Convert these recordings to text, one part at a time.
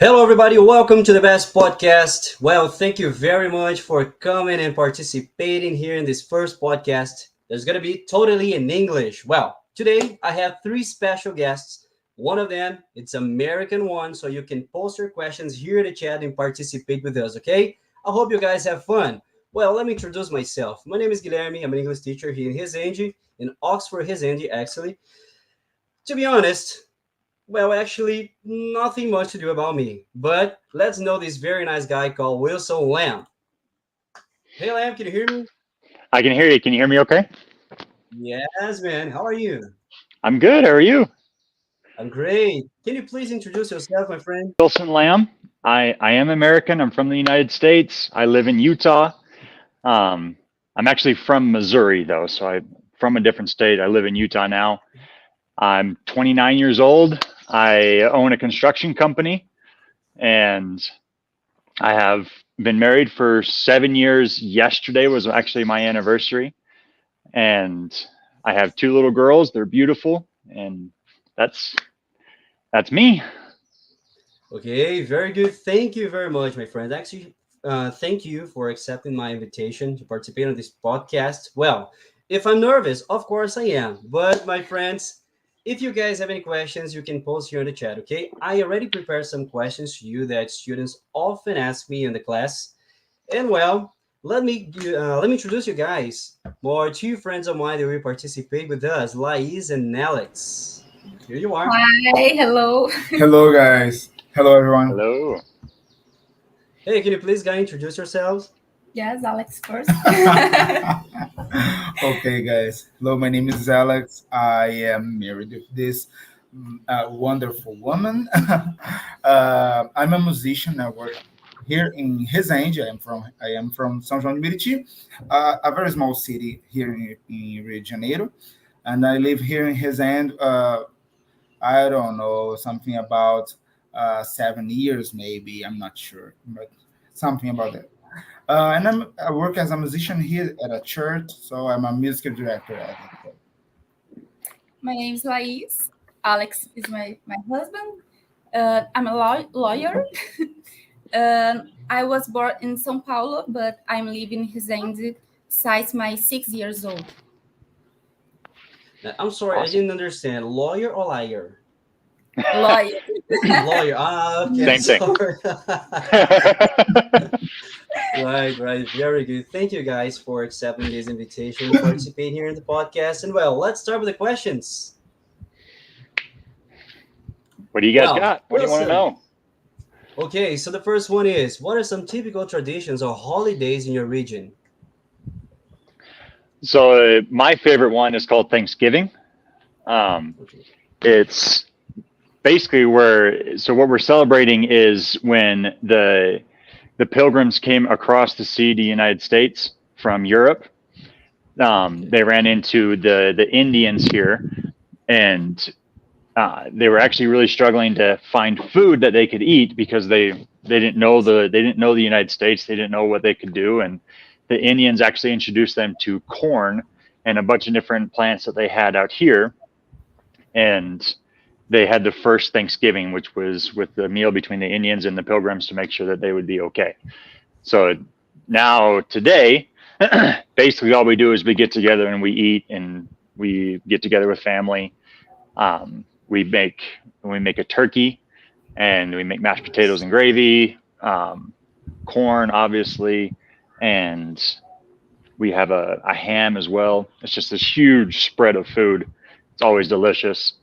Hello, everybody. Welcome to the best podcast. Well, thank you very much for coming and participating here in this first podcast. There's going to be totally in English. Well, today I have three special guests. One of them, it's American one, so you can post your questions here in the chat and participate with us, okay? I hope you guys have fun. Well, let me introduce myself. My name is Guilherme. I'm an English teacher here in Resende, in Oxford, Resende, actually. To be honest, well, actually, nothing much to do about me. But let's know this very nice guy called Wylson Lamb. Hey, Lamb, can you hear me? I can hear you. Can you hear me okay? Yes, man. How are you? I'm good. How are you? I'm great. Can you please introduce yourself, my friend? Wylson Lamb. I am American. I'm from the United States. I live in Utah. Um, I'm actually from Missouri, though, so I'm from a different state. I live in Utah now. I'm 29 years old. I own a construction company, and I have been married for 7 years. Yesterday was actually my anniversary, and I have two little girls. They're beautiful, and that's that's me. Okay, very good. Thank you very much, my friend. Actually, thank you for accepting my invitation to participate on this podcast. Well, if I'm nervous, of course I am. But, my friends, if you guys have any questions, you can post here in the chat, okay? I already prepared some questions to you that students often ask me in the class. And, well, let me introduce you guys. More two friends of mine that will participate with us, Laís and Alex. Here you are. Hi, hello. Hello, guys. Hello, everyone. Hello. Hey, can you please guys introduce yourselves? Yes, Alex first. Okay, guys. Hello, my name is Alex. I am married with this wonderful woman. I'm a musician. I work here in Resende. I am from São João de Meriti, a very small city here in Rio de Janeiro, and I live here in Resende. I don't know, something about 7 years, maybe. I'm not sure, but something about that. I work as a musician here at a church, so I'm a music director at the church. My name is Laís. Alex is my husband. I'm a lawyer. I was born in São Paulo, but I'm living in Resende since my 6 years old. I'm sorry, I Awesome. didn't understand. Lawyer or liar? Lawyer. Lawyer. Okay. Same thing. Sorry. Right. Very good. Thank you guys for accepting this invitation to participate here in the podcast. And well, let's start with the questions. What do you guys Well, got? What do you want to Wilson. know? Okay, so the first one is, what are some typical traditions or holidays in your region? So my favorite one is called Thanksgiving. Okay. It's basically what we're celebrating is when the Pilgrims came across the sea to the United States from Europe. They ran into the Indians here, and they were actually really struggling to find food that they could eat because they didn't know the United States. They didn't know what they could do, and the Indians actually introduced them to corn and a bunch of different plants that they had out here, and they had the first Thanksgiving, which was with the meal between the Indians and the Pilgrims to make sure that they would be okay. So now today, basically all we do is we get together and we eat and we get together with family. We make a turkey and we make mashed potatoes and gravy, corn, obviously, and we have a ham as well. It's just this huge spread of food. It's always delicious.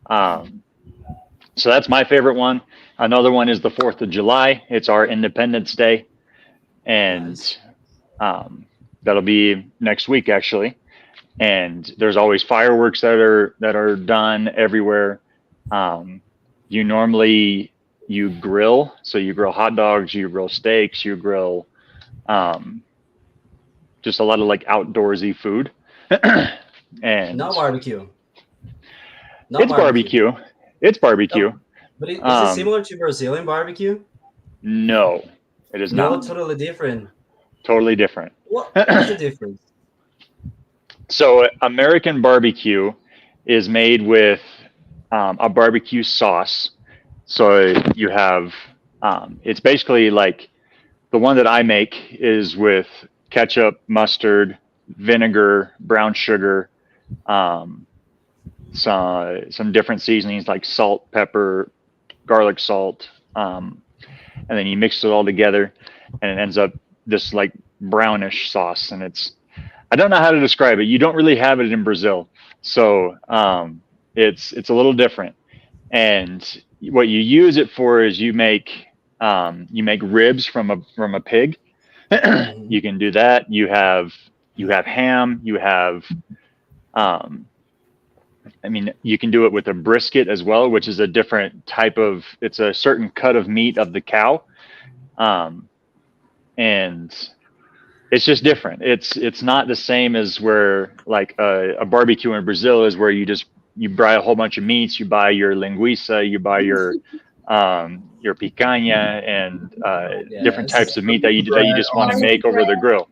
So that's my favorite one. Another one is the 4th of July. It's our Independence Day, and Nice. that'll be next week actually. And there's always fireworks that are done everywhere. You grill, so you grill hot dogs, you grill steaks, you grill just a lot of like outdoorsy food. And No barbecue. No it's barbecue. It's barbecue. No, but is it Um, similar to Brazilian barbecue? no, it is No, not. totally different. Totally different. What is the difference? So American barbecue is made with a barbecue sauce. So you have It's basically like the one that I make is with ketchup, mustard, vinegar, brown sugar, some different seasonings like salt, pepper, garlic salt, and then you mix it all together, and it ends up this like brownish sauce. And I don't know how to describe it. You don't really have it in Brazil, so it's a little different. And what you use it for is you make ribs from a pig. Mhm. You can do that. You have ham. You have I mean, you can do it with a brisket as well, which is a different type of. It's a certain cut of meat of the cow, and it's just different. It's not the same as where like a barbecue in Brazil is, where you buy a whole bunch of meats. You buy your linguiça, you buy your picanha, and different Yes. types of meat that you just want to Garlic make over the bread. grill.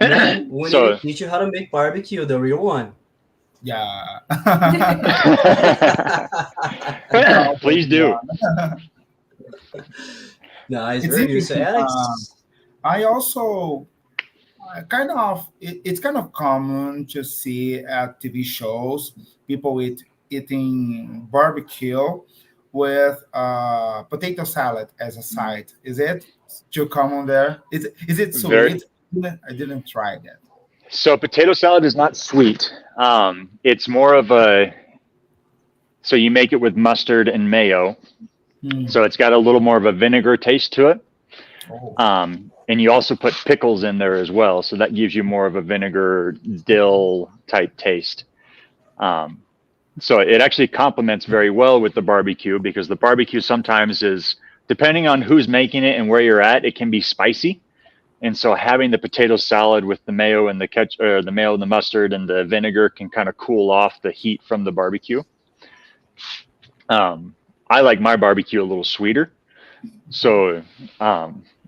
Man, we So need to teach you how to make barbecue, the real one. Yeah. please do. Nice, It's very good. So, interesting. Alex, I also it's kind of common to see at TV shows people eating barbecue with potato salad as a side. Is it too common there? Is it Very. sweet? I didn't try that. So potato salad is not sweet. It's more of so you make it with mustard and mayo. Hmm. So it's got a little more of a vinegar taste to it. Oh. And you also put pickles in there as well. So that gives you more of a vinegar dill type taste. So it actually complements very well with the barbecue, because the barbecue sometimes is, depending on who's making it and where you're at, it can be spicy. And so having the potato salad with the mayo and the ketchup, or the mayo and the mustard and the vinegar, can kind of cool off the heat from the barbecue. I like my barbecue a little sweeter. So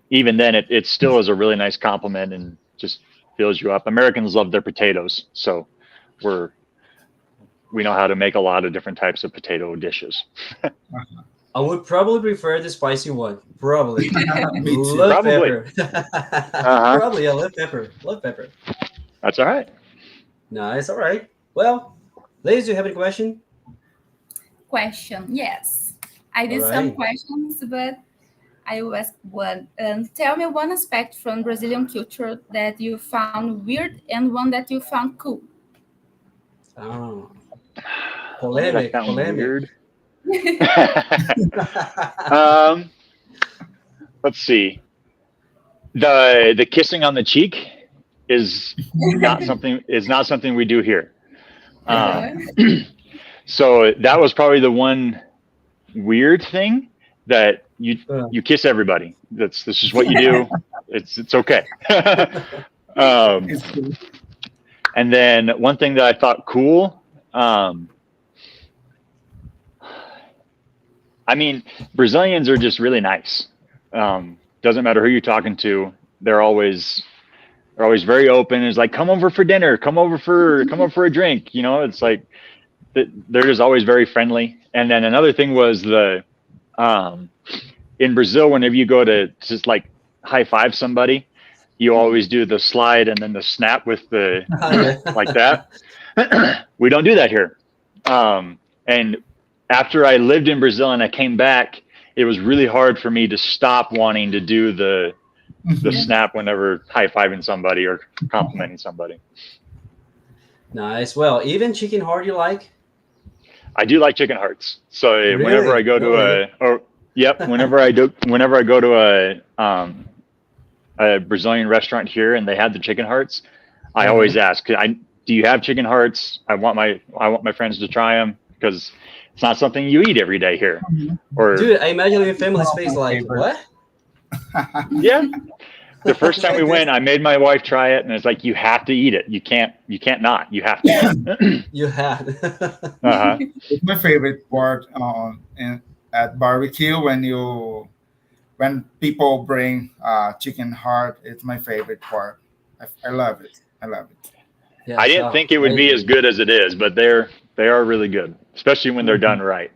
even then, it still is a really nice compliment and just fills you up. Americans love their potatoes, so we know how to make a lot of different types of potato dishes. I would probably prefer the spicy one. Probably. Me too. Love Probably. pepper. Uh-huh. Probably, I love pepper. Love pepper. That's all right. Nice, all right. Well, ladies, do you have any question? Question. Yes. I All did some right. questions, but I will ask one. Tell me one aspect from Brazilian culture that you found weird and one that you found cool. Oh, What did I polemic, found polemic. weird? Let's see. The kissing on the cheek is not something we do here. Uh, So that was probably the one weird thing, that Uh, you kiss everybody. That's just what you do. It's okay. um, It's cool. and then one thing that I thought cool. I mean, Brazilians are just really nice. Doesn't matter who you're talking to. They're always very open. It's like, come over for dinner, come over for a drink. It's like they're just always very friendly. And then another thing was in Brazil, whenever you go to just like high five somebody, you always do the slide and then the snap with the like that. We don't do that here. And after I lived in Brazil and I came back, it was really hard for me to stop wanting to do the snap whenever high fiving somebody or complimenting somebody. Nice. Well, even chicken heart you like? I do like chicken hearts. So whenever Really? I go to Really? whenever I go to a Brazilian restaurant here and they have the chicken hearts, I always ask, do you have chicken hearts? I want my friends to try them, because it's not something you eat every day here. Or Dude, I imagine your family's One of face my like, favorites. what? yeah. The first time we Like went, I made my wife try it, and it's like, you have to eat it. You can't not. You have to. You had. Uh-huh. It's my favorite part at barbecue when people bring chicken heart. It's my favorite part. I love it. I love it. Yeah, I didn't so, think it would I be as agree. good as it is, but they are really good, especially when they're done right.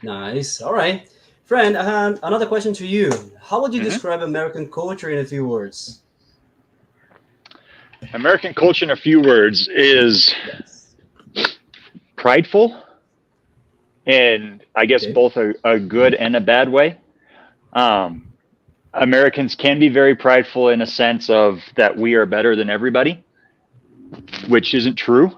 Nice. All right. Friend, another question to you. How would you Mhm. describe American culture in a few words? American culture, in a few words, is Yes. prideful, and I guess Okay. both a good and a bad way. Um, Americans can be very prideful in a sense of that we are better than everybody, which isn't true.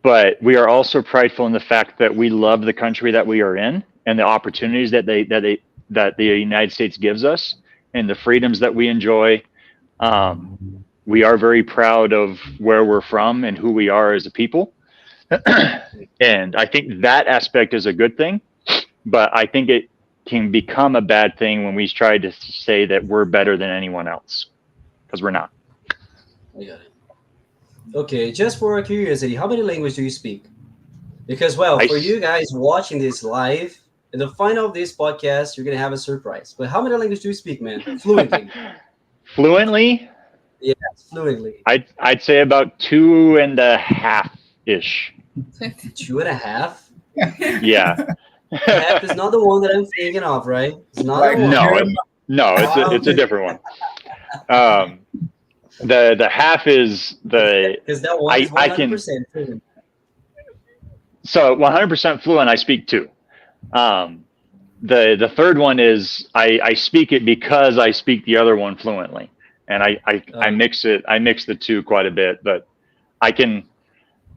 But we are also prideful in the fact that we love the country that we are in and the opportunities that the United States gives us and the freedoms that we enjoy. Um, we are very proud of where we're from and who we are as a people. And I think that aspect is a good thing, but I think it can become a bad thing when we try to say that we're better than anyone else, because we're not. I got it. Okay, just for curiosity, how many languages do you speak? Because, well, I for you guys watching this live, in the final of this podcast, you're gonna have a surprise. But how many languages do you speak, man? Fluently? Fluently, Yes, fluently. I'd say about 2.5 ish. 2.5. Yeah. Half is not the one that I'm thinking of, right? It's not the Like one. No, Jeremiah. no, Wow. it's a different one. Um, the half is the Because that one is I can 100% fluent. so 100% fluent. I speak two. Um, the third one is I speak it because I speak the other one fluently, and I Um, mix it. I mix the two quite a bit, but I can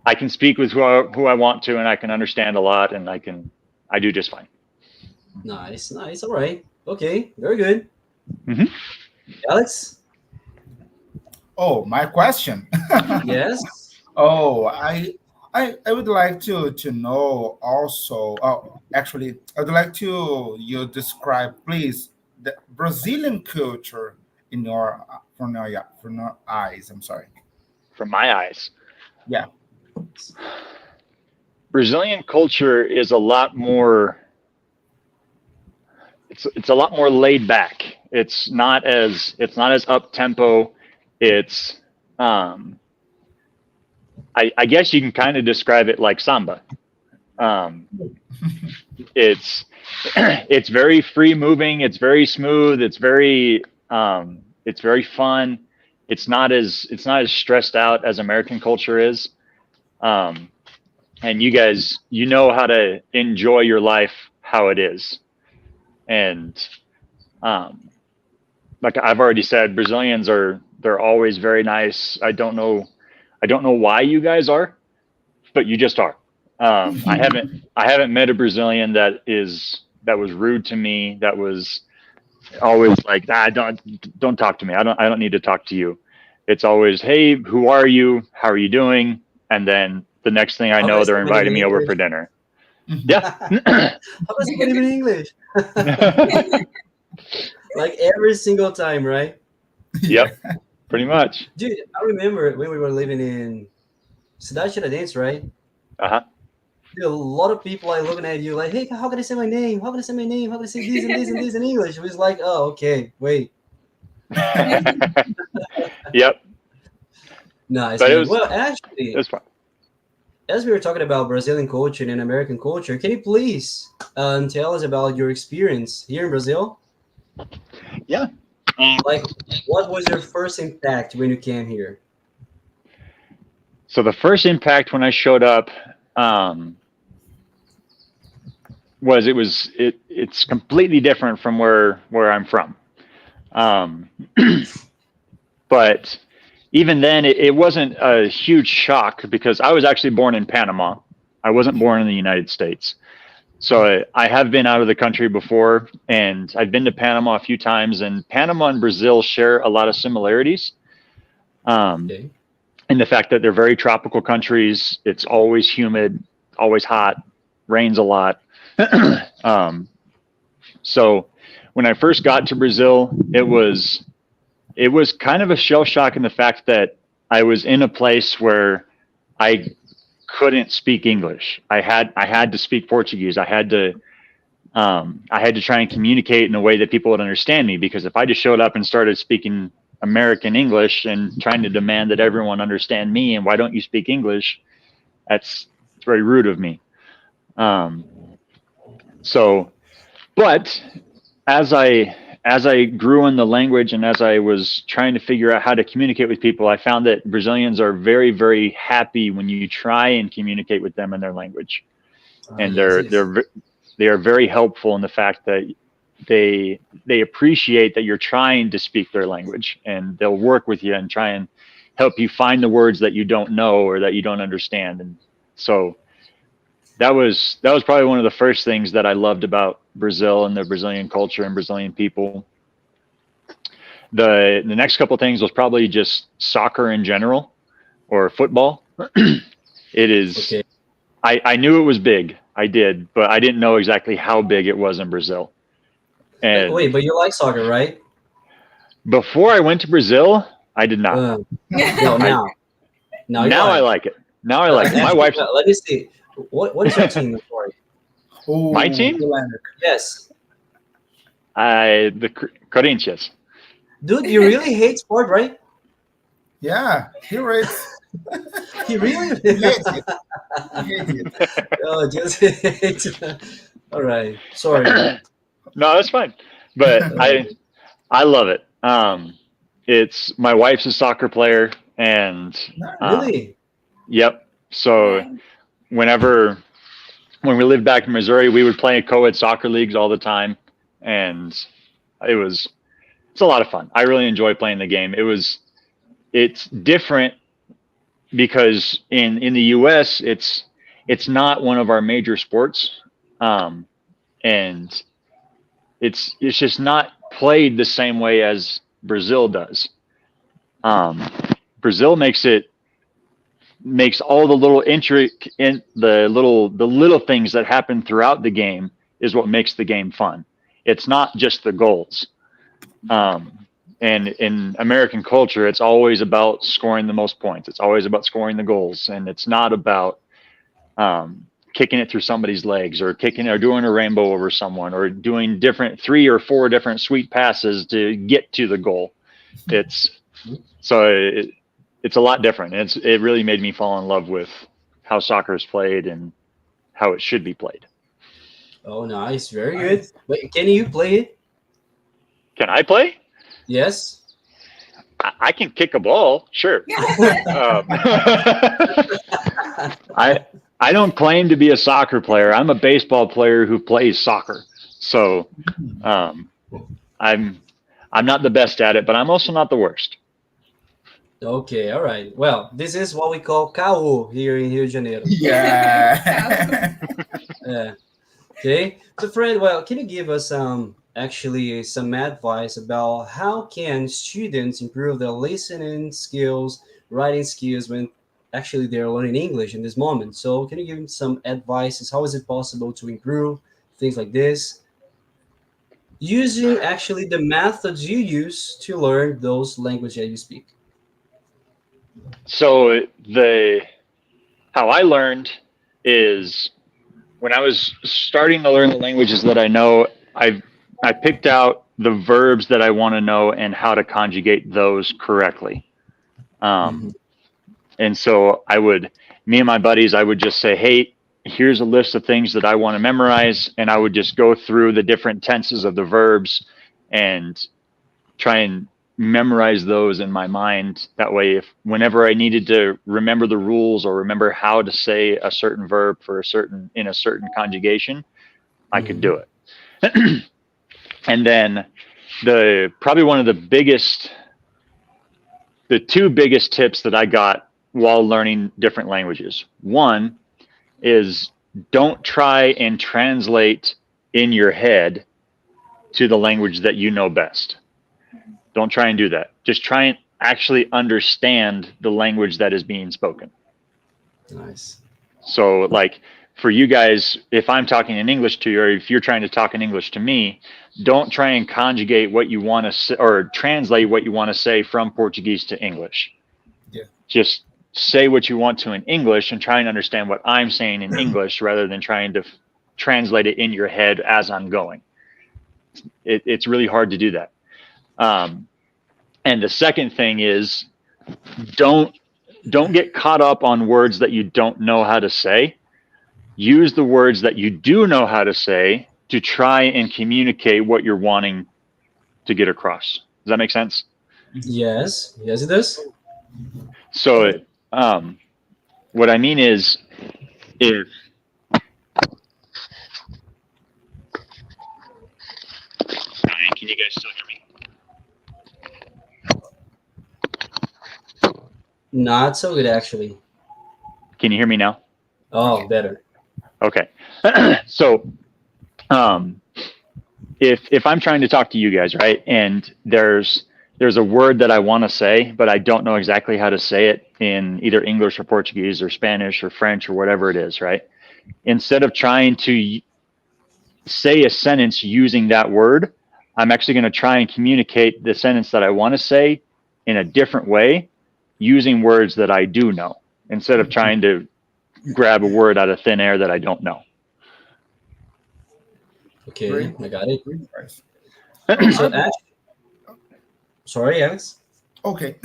I can speak with who I want to, and I can understand a lot, and I do just fine. nice, nice. All right. Okay, very good. Hmm. Alex? Oh, my question. Yes. Oh, I would like to know also. Oh, actually, I'd like to you describe, please, the Brazilian culture in your from your eyes. I'm sorry. From my eyes, Yeah. Brazilian culture is a lot more. It's a lot more laid back. It's not as up tempo. It's um, I guess you can kind of describe it like samba. Um, it's it's very free moving. It's very smooth. It's very fun. It's not as stressed out as American culture is. Um, and you guys, you know how to enjoy your life how it is. And um, like I've already said, Brazilians they're always very nice. I don't know why you guys are, but you just are. I haven't met a Brazilian that was rude to me. That was always like, don't talk to me. I don't need to talk to you. It's always, hey, who are you? How are you doing? And then the next thing I How can I know, say they're my name inviting in me over English? for dinner. Mhm. Yeah. How can I say my name in English? Like every single time, right? Yeah. Yep. Pretty much. Dude, I remember when we were living in Cidade Tiradentes, right? Uh Dude, a lot of people are looking at you like, hey, how can I say my name? How can I say my name? How can I say this and this and this in English? It was like, oh, okay, wait. huh. Yep. Nice, But it man. was Well, it actually, was fun. as we were talking about Brazilian culture and American culture, can you please tell us about your experience here in Brazil? Yeah. Like, what was your first impact when you came here? So the first impact when I showed up um, it's completely different from where I'm from. Um, but even then, it wasn't a huge shock because I was actually born in Panama. I wasn't born in the United States. So I have been out of the country before, and I've been to Panama a few times. And Panama and Brazil share a lot of similarities um, Okay. in the fact that they're very tropical countries. It's always humid, always hot, rains a lot. um, so when I first got to Brazil, it was kind of a shell shock in the fact that I was in a place where I couldn't speak English. I had to speak Portuguese. I had to try and communicate in a way that people would understand me, because if I just showed up and started speaking American English and trying to demand that everyone understand me and why don't you speak English, it's very rude of me. Um, so But as I grew in the language and as I was trying to figure out how to communicate with people, I found that Brazilians are very, very happy when you try and communicate with them in their language. And Yes, yes. they are very helpful in the fact that they appreciate that you're trying to speak their language, and they'll work with you and try and help you find the words that you don't know or that you don't understand. And so that was probably one of the first things that I loved about Brazil and the Brazilian culture and Brazilian people. The next couple of things was probably just soccer in general, or football. It is. Okay. I knew it was big. I did, but I didn't know exactly how big it was in Brazil. And Wait, but you like soccer, right? before I went to Brazil, I did not. No, now you Now I like it. Now I like it. My wife. Let me see. What is your team for? Oh, My team? Yes, The Corinthians. dude, you really hate sport, right? Yeah, he rates. You really? He hates it. He hates it. Oh, just hate. All right, sorry. No, that's fine. But I love it. It's my wife's a soccer player, and Really? yep. So when we lived back in Missouri, we would play co-ed soccer leagues all the time, and it's a lot of fun. I really enjoy playing the game. It's different because in the US it's not one of our major sports, and it's just not played the same way as Brazil does. Brazil makes all the little the little things that happen throughout the game is what makes the game fun. It's not just the goals. And in American culture, it's always about scoring the most points. It's always about scoring the goals, and it's not about kicking it through somebody's legs or doing a rainbow over someone or doing 3 or 4 different sweet passes to get to the goal. It's a lot different. It really made me fall in love with how soccer is played and how it should be played. Oh, nice, very good. Wait, can you play it? Can I play? Yes. I can kick a ball, sure. I don't claim to be a soccer player. I'm a baseball player who plays soccer. So I'm not the best at it, but I'm also not the worst. Okay, all right. Well, this is what we call carro here in Rio de Janeiro. Yeah. Okay. So, Fred, well, can you give us actually some advice about how can students improve their listening skills, writing skills when actually they're learning English in this moment? So, can you give them some advice? How is it possible to improve things like this? Using actually the methods you use to learn those languages that you speak. So how I learned is when I was starting to learn the languages that I know, I picked out the verbs that I want to know and how to conjugate those correctly. And so me and my buddies, I would just say, hey, here's a list of things that I want to memorize. And I would just go through the different tenses of the verbs and try and memorize those in my mind. That way, whenever I needed to remember the rules or remember how to say a certain verb in a certain conjugation, I could do it. And then probably one of the 2 biggest tips that I got while learning different languages. One is don't try and translate in your head to the language that you know best. Don't try and do that. Just try and actually understand the language that is being spoken. Nice. So like for you guys, if I'm talking in English to you, or if you're trying to talk in English to me, don't try and conjugate what you want to say or translate what you want to say from Portuguese to English. Yeah. Just say what you want to in English and try and understand what I'm saying in English rather than trying to translate it in your head as I'm going. It's really hard to do that. And the second thing is don't get caught up on words that you don't know how to say. Use the words that you do know how to say to try and communicate what you're wanting to get across. Does that make sense? Yes, yes, it does. So what I mean is, if can you guys still hear me? Not so good, actually. Can you hear me now? Oh, better. Okay. So if I'm trying to talk to you guys, right, and there's a word that I want to say, but I don't know exactly how to say it in either English or Portuguese or Spanish or French or whatever it is, right? Instead of trying to say a sentence using that word, I'm actually going to try and communicate the sentence that I want to say in a different way using words that I do know, instead of trying to grab a word out of thin air that I don't know. Okay, Great. I got it. Great, guys. So, sorry, Alex. Okay.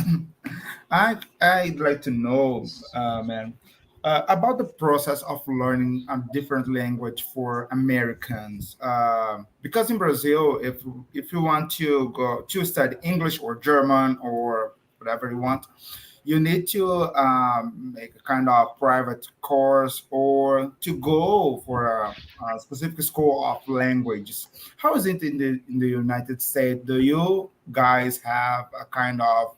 I'd like to know, man, about the process of learning a different language for Americans. Because in Brazil, if you want to go to study English or German or whatever you want, you need to make a kind of private course or to go for a specific school of languages. How is it in the United States? Do you guys have a kind of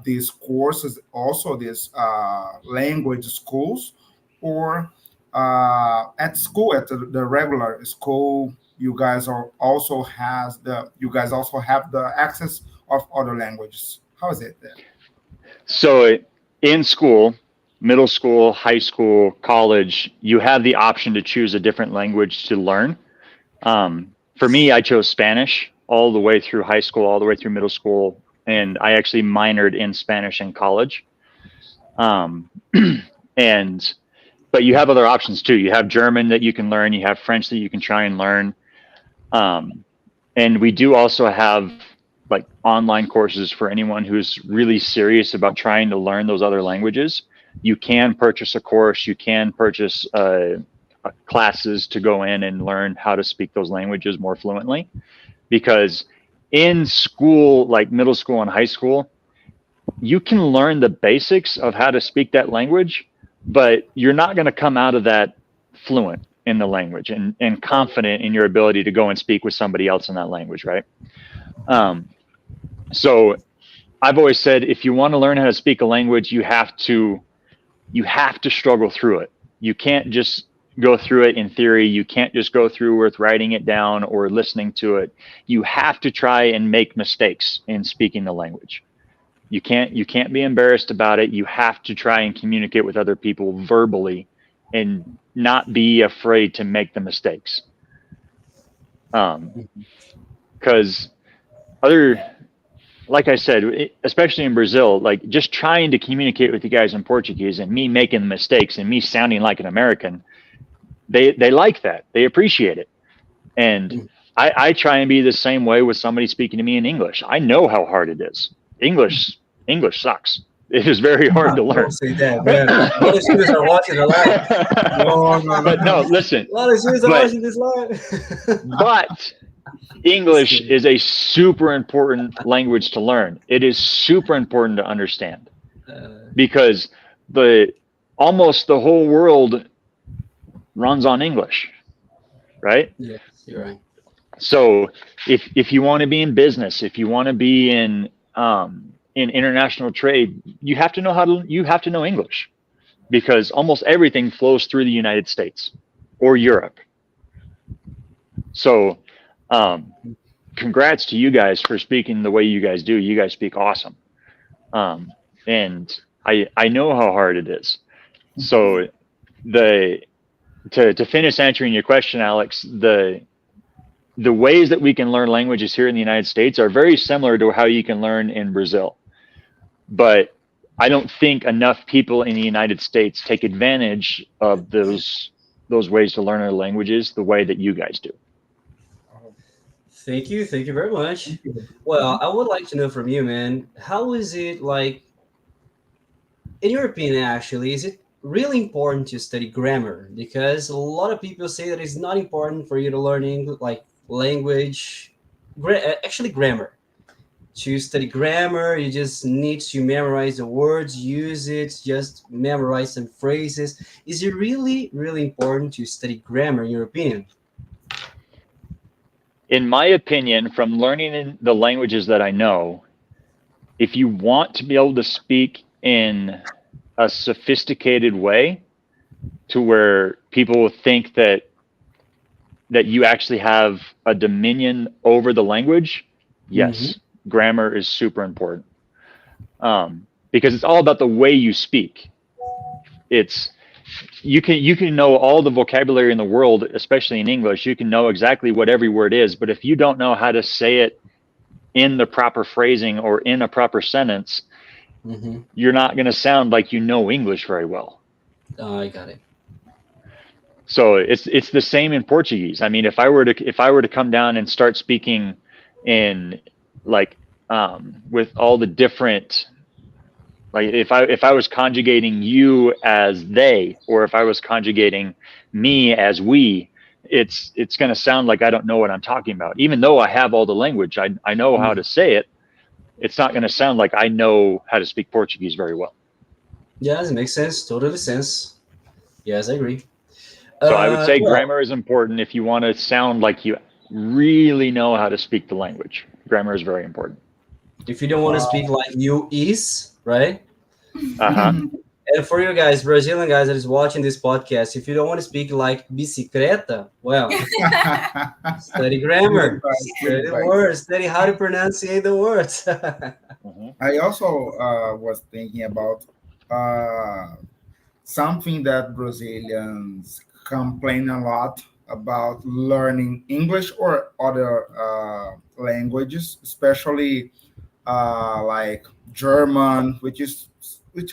these courses, also these language schools, or at school, at the regular school, you guys also have the access of other languages? How is it there? So in school, middle school, high school, college, you have the option to choose a different language to learn. For me, I chose Spanish all the way through high school, all the way through middle school, and I actually minored in Spanish in college. But you have other options too. You have German that you can learn. You have French that you can try and learn. And we do also have like online courses for anyone who's really serious about trying to learn those other languages. You can purchase a course. You can purchase classes to go in and learn how to speak those languages more fluently. Because in school, like middle school and high school, you can learn the basics of how to speak that language, but you're not going to come out of that fluent in the language and confident in your ability to go and speak with somebody else in that language, right? So I've always said, if you want to learn how to speak a language, you have to struggle through it. You can't just go through it in theory. You can't just go through with writing it down or listening to it. You have to try and make mistakes in speaking the language. You can't be embarrassed about it. You have to try and communicate with other people verbally and not be afraid to make the mistakes. Because like I said, especially in Brazil, like just trying to communicate with you guys in Portuguese and me making mistakes and me sounding like an American, they like that. They appreciate it. And I try and be the same way with somebody speaking to me in English. I know how hard it is. English sucks. It is very hard to learn. Don't say that, man. A lot of students are watching the live. No. But no, listen. A lot of students are watching this live. But English is a super important language to learn. It is super important to understand because almost the whole world runs on English, right? Yes, you're right. So if you want to be in business, if you want to be in international trade, you have to know English, because almost everything flows through the United States or Europe. So congrats to you guys for speaking the way you guys do. You guys speak awesome. And I know how hard it is. So to finish answering your question, Alex, the ways that we can learn languages here in the United States are very similar to how you can learn in Brazil. But I don't think enough people in the United States take advantage of those ways to learn our languages the way that you guys do. Thank you very much. Well, I would like to know from you, man, how is it like, in your opinion, actually, is it really important to study grammar? Because a lot of people say that it's not important for you to learn English, like language, actually grammar. To study grammar, you just need to memorize the words, use it, just memorize some phrases. Is it really, really important to study grammar, in your opinion? In my opinion, from learning in the languages that I know, if you want to be able to speak in a sophisticated way to where people will think that you actually have a dominion over the language, Mm-hmm. yes, grammar is super important. Because it's all about the way you speak. It's you can know all the vocabulary in the world, especially in English. You can know exactly what every word is, but if you don't know how to say it in the proper phrasing or in a proper sentence, Mm-hmm. you're not going to sound like you know English very well. Oh, I got it. So it's the same in Portuguese. I mean, if I were to come down and start speaking in like with all the different, like if I was conjugating you as they, or if I was conjugating me as we, it's going to sound like I don't know what I'm talking about. Even though I have all the language, I know how to say it. It's not going to sound like I know how to speak Portuguese very well. Yes, it makes sense. Totally sense. Yes, I agree. So I would say Well, grammar is important if you want to sound like you really know how to speak the language. Grammar is very important. if you don't want to speak Wow. like you is, right? Uh-huh. And for you guys, Brazilian guys that is watching this podcast, if you don't want to speak like bicicleta, well, study Good grammar, advice. Good study advice. words, study how to pronounce the words. Uh-huh. I also was thinking about uh, something that Brazilians complain a lot about learning English or other languages, especially like German, which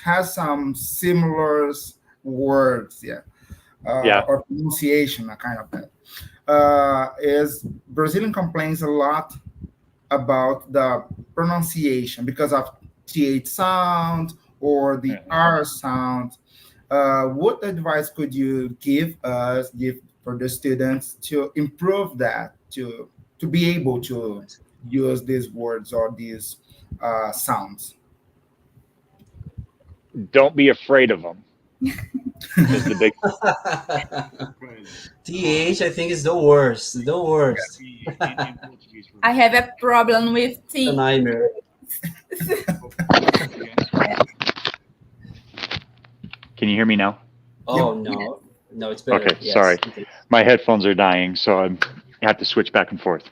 has some similar words, yeah, Yeah. or pronunciation, a kind of that. Is Brazilian complains a lot about the pronunciation because of th sound or the Uh-huh. r sound. What advice could you give for the students to improve that, to be able to use these words or these sounds? Don't be afraid of them is the big TH, I think is the worst. The worst. in Portuguese. I have a problem with A T. nightmare. Can you hear me now? Oh Yep. no, no, it's better. Okay, Yes. sorry. My headphones are dying, so I have to switch back and forth.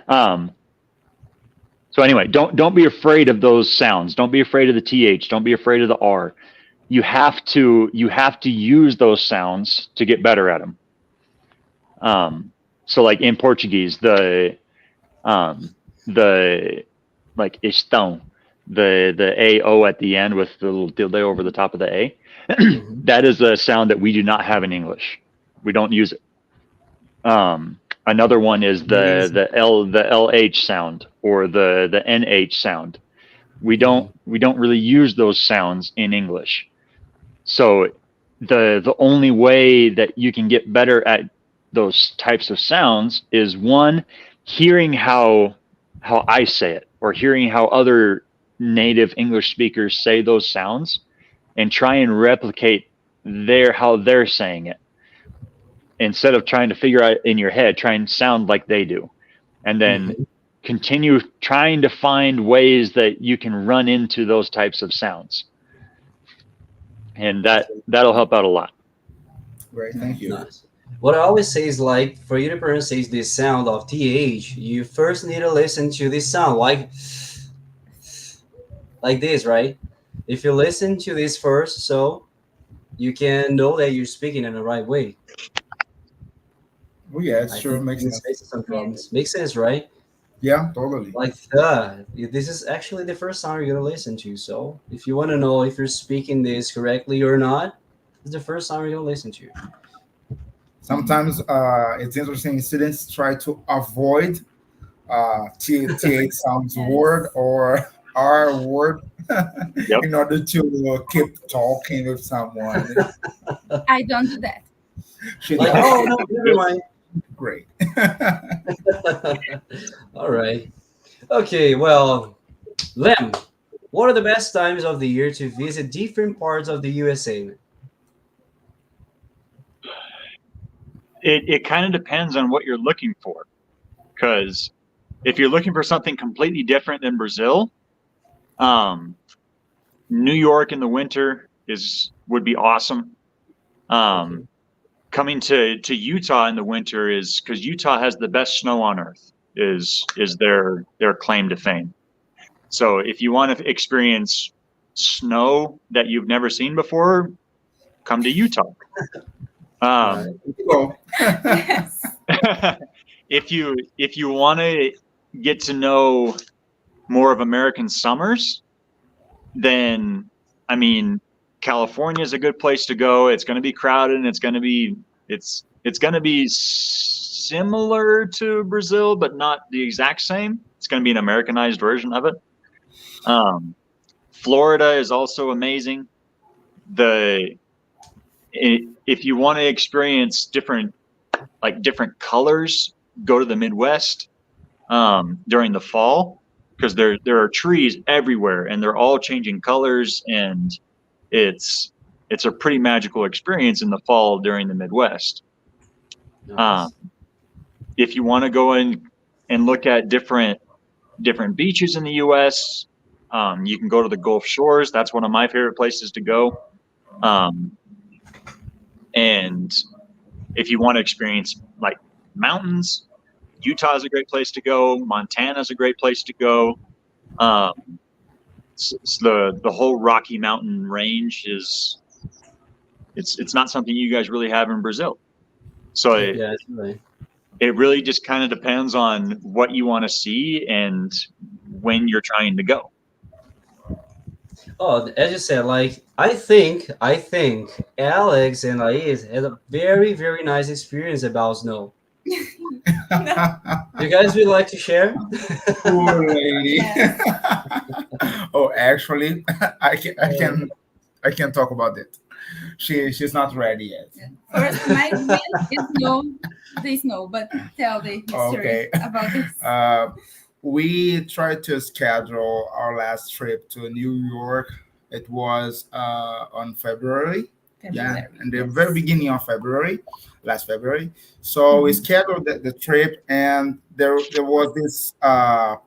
um, so anyway, don't be afraid of those sounds. Don't be afraid of the th. Don't be afraid of the r. You have to use those sounds to get better at them. So like in Portuguese, the like estão, the ao at the end with the little tilde over the top of the a, Mhm. that is a sound that we do not have in English. We don't use it. Another one is Meaning the lh sound or the nh sound. We don't really use those sounds in English. So the only way that you can get better at those types of sounds is one, hearing how I say it, or hearing how other native English speakers say those sounds, and try and replicate how they're saying it. Instead of trying to figure out in your head, try and sound like they do. And then Mhm. continue trying to find ways that you can run into those types of sounds. And that'll help out a lot. Great, thank you. Nice. What I always say is like for you to pronounce this sound of th, you first need to listen to this sound like this, right? If you listen to this first, so you can know that you're speaking in the right way. Oh yeah, it's I sure think makes this sense. faces some problems. Makes sense, right? Yeah, totally. Like this is actually the first sound you're gonna listen to. So if you want to know if you're speaking this correctly or not, it's the first sound you're gonna listen to. Sometimes it's interesting. Students try to avoid th sounds word Yes. or R word Yep. in order to keep talking with someone. I don't do that. She Like, does oh no, never mind. great. All right. Okay, well, Lem, what are the best times of the year to visit different parts of the USA? It kind of depends on what you're looking for. Because if you're looking for something completely different than Brazil, um, New York in the winter would be awesome. Okay. Coming to Utah in the winter is because Utah has the best snow on earth is their claim to fame. So if you want to experience snow that you've never seen before, come to Utah. Right. So, Yes. If you want to get to know more of American summers, then I mean California is a good place to go. It's going to be crowded and it's going to be similar to Brazil, but not the exact same. It's going to be an Americanized version of it. Um, Florida is also amazing. The If you want to experience different colors, go to the Midwest during the fall because there are trees everywhere and they're all changing colors, and it's a pretty magical experience in the fall during the Midwest. Um, Nice. if you want to go in and look at different beaches in the U.S., you can go to the Gulf Shores. That's one of my favorite places to go. Um, and if you want to experience like mountains, Utah is a great place to go. Montana is a great place to go. Um, the whole Rocky Mountain range it's not something you guys really have in Brazil. So Yeah, that's right. it really just kind of depends on what you want to see and when you're trying to go. Oh, as you said, like I think Alex and Laís had a very, very nice experience about snow. No. You guys would like to share? poor lady. Yes. Oh, actually, I can, I Uh, can, I can talk about it. She's not ready yet. First, my experience is no, the snow, but tell the history Okay. about this. Uh, we tried to schedule our last trip to New York. It was on February. Yeah, February. in the very Yes. beginning of February, last February. So we Mhm. scheduled the trip, and there was this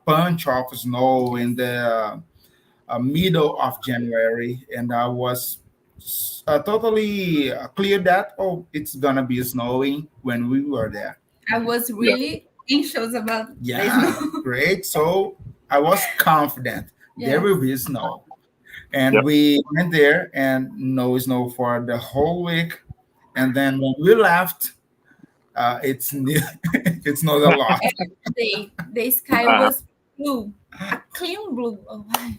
bunch of snow in the middle of January, and I was totally clear that it's gonna be snowing when we were there. I was Yep. really anxious about the Yeah, snow. great. So I was confident there Yes. will be snow. And Yep. we went there and no snow for the whole week. And then when we left, it's it's not a lot. The sky Uh, was blue, a clean blue. Oh my.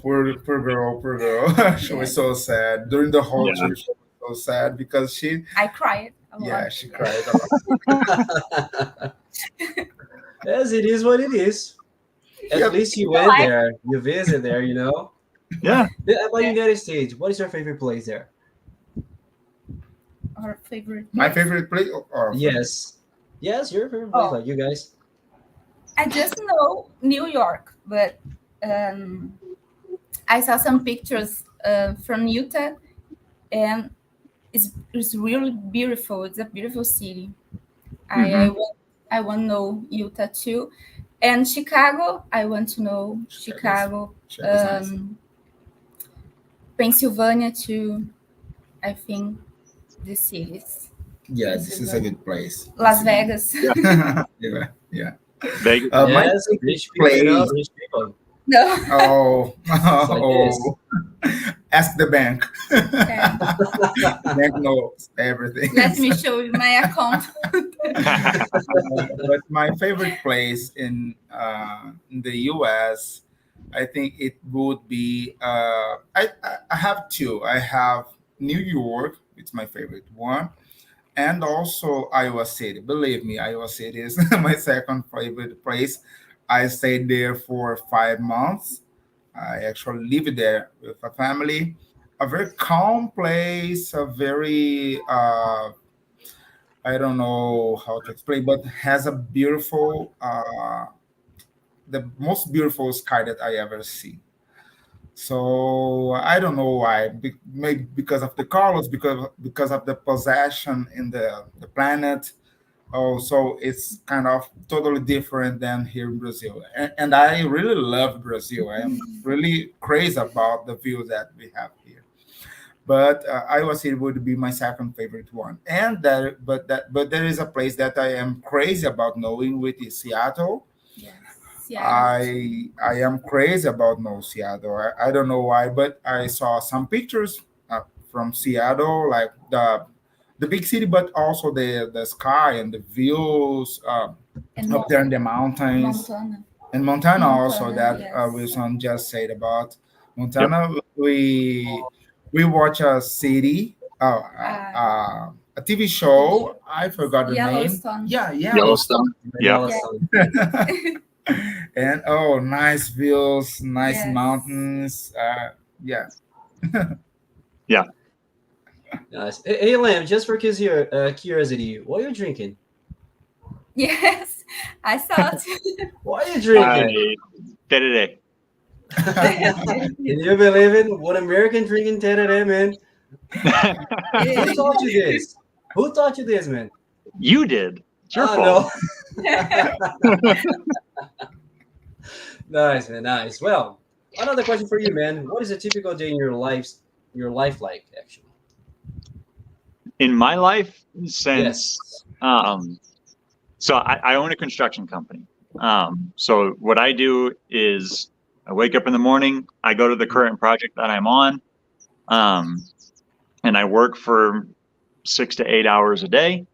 Poor girl, poor girl. She was Yes. so sad during the whole yeah. trip. She was so sad because I cried a yeah, lot. she Yes. cried a lot. as it is what it is. At Yep. least you I went like there, you visit there, you know. Yeah. About that. United States, what is your favorite place there? Our favorite My place. favorite place or favorite. Yes, yes, your favorite place, Oh, like you guys. I just know New York, but um, I saw some pictures from Utah, and it's really beautiful. It's a beautiful city. I Hmm. want to know Utah too, and Chicago. I want to know Chicago's Chicago, Chicago's nice. Pennsylvania too. I think these cities. Yeah, this is a Pennsylvania, good place. Las Vegas. Yeah. Yeah, yeah. Vegas. My Yes, favorite rich people, you know, place. rich people. No. Oh, It's like this. oh. Ask the bank. Yeah. Bank knows everything. Let me show you my account. But my favorite place in the U.S., I think it would be. I have two. I have New York. It's my favorite one, and also Iowa City. Believe me, Iowa City is my second favorite place. I stayed there for 5 months. I actually lived there with a family. A very calm place, a very I don't know how to explain, but has a beautiful, the most beautiful sky that I ever see. So I don't know why. Maybe because of the colors, because of the possession in the planet. Oh, so it's kind of totally different than here in Brazil. And I really love Brazil. I am really crazy about the view that we have here. But Iowa City would be my second favorite one. And but there is a place that I am crazy about knowing, which is Seattle. Yes, Seattle. I am crazy about no Seattle. I don't know why, but I saw some pictures from Seattle, like the big city, but also the sky and the views And up there in the mountains. Montana. And Montana also, Montana, that yes. Wilson just said about Yep. Montana. We watch a city, a TV show. I forgot the name. Yellowstone. Yeah, Yellowstone. Yeah. Yellowstone. And oh, nice views, nice Yes. mountains. Yeah. Nice. Hey, Lamb, just for curiosity, what are you drinking? Yes, I saw it. What are you drinking? Tereré. Can you believe it? What American drinking tereré, man? Who taught you this? Who taught you this, man? You did. It's your Oh, fault. no. Nice, man. Nice. Well, another question for you, man. What is a typical day in your life like, actually? In my life, since Yes. so I own a construction company. So what I do is I wake up in the morning, I go to the current project that I'm on, and I work for 6 to 8 hours a day,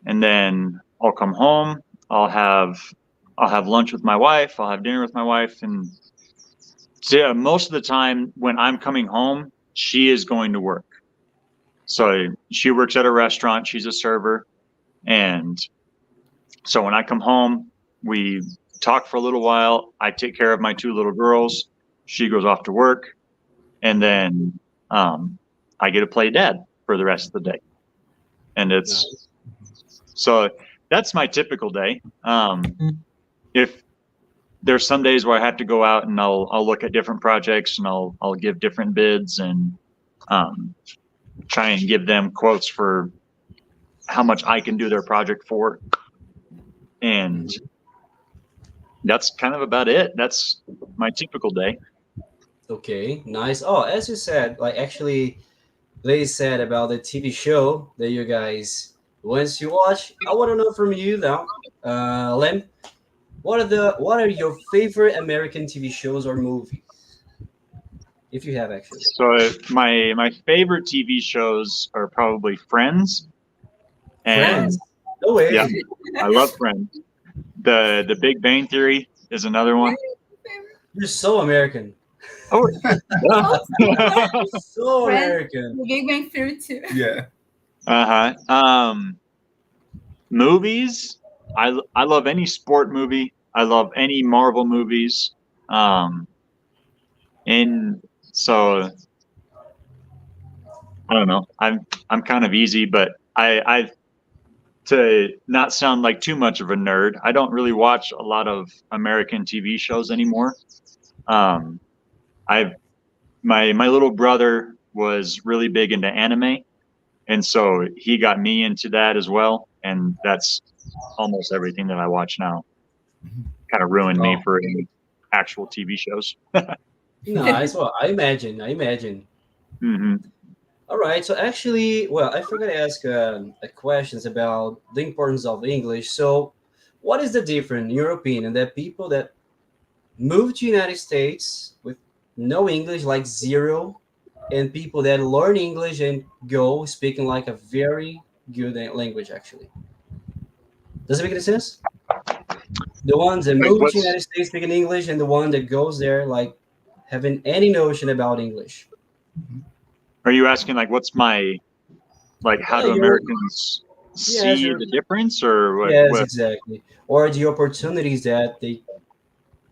and then I'll come home. I'll have lunch with my wife. I'll have dinner with my wife, and so yeah, most of the time when I'm coming home, she is going to work. So she works at a restaurant. She's a server, and so when I come home, we talk for a little while. I take care of my two little girls. She goes off to work, and then I get to play dad for the rest of the day. And it's so that's my typical day. If there's some days where I have to go out and I'll look at different projects and I'll give different bids and try and give them quotes for how much I can do their project for. And that's kind of about it. That's my typical day. Okay, nice. Oh, as you said, like actually, Lays said about the TV show that you guys once you watch. I want to know from you now, Lem. What are your favorite American TV shows or movies, if you have actually? So my favorite TV shows are probably Friends. And Friends. No way. yeah, I love Friends. The Big Bang Theory is another one. You're so American. Oh, So Friends. American. The Big Bang Theory too. Yeah. Movies. I love any sport movie. I love any Marvel movies. And so I don't know. I'm kind of easy, but I to not sound like too much of a nerd, I don't really watch a lot of American TV shows anymore. I've my little brother was really big into anime, and so he got me into that as well, and that's almost everything that I watch now. Kind of ruined me for any actual TV shows. Nice. Well, I imagine. Hmm. All right. So actually, well, I forgot to ask questions about the importance of English. So, what is the difference, in your opinion, that people that move to United States with no English, like zero, and people that learn English and go speaking like a very good language, actually? Does it make any sense? The ones that move to United States speaking English and the one that goes there like having any notion about English. Are you asking like what's my how do Americans see the difference or what? Yes, exactly. Or the opportunities that they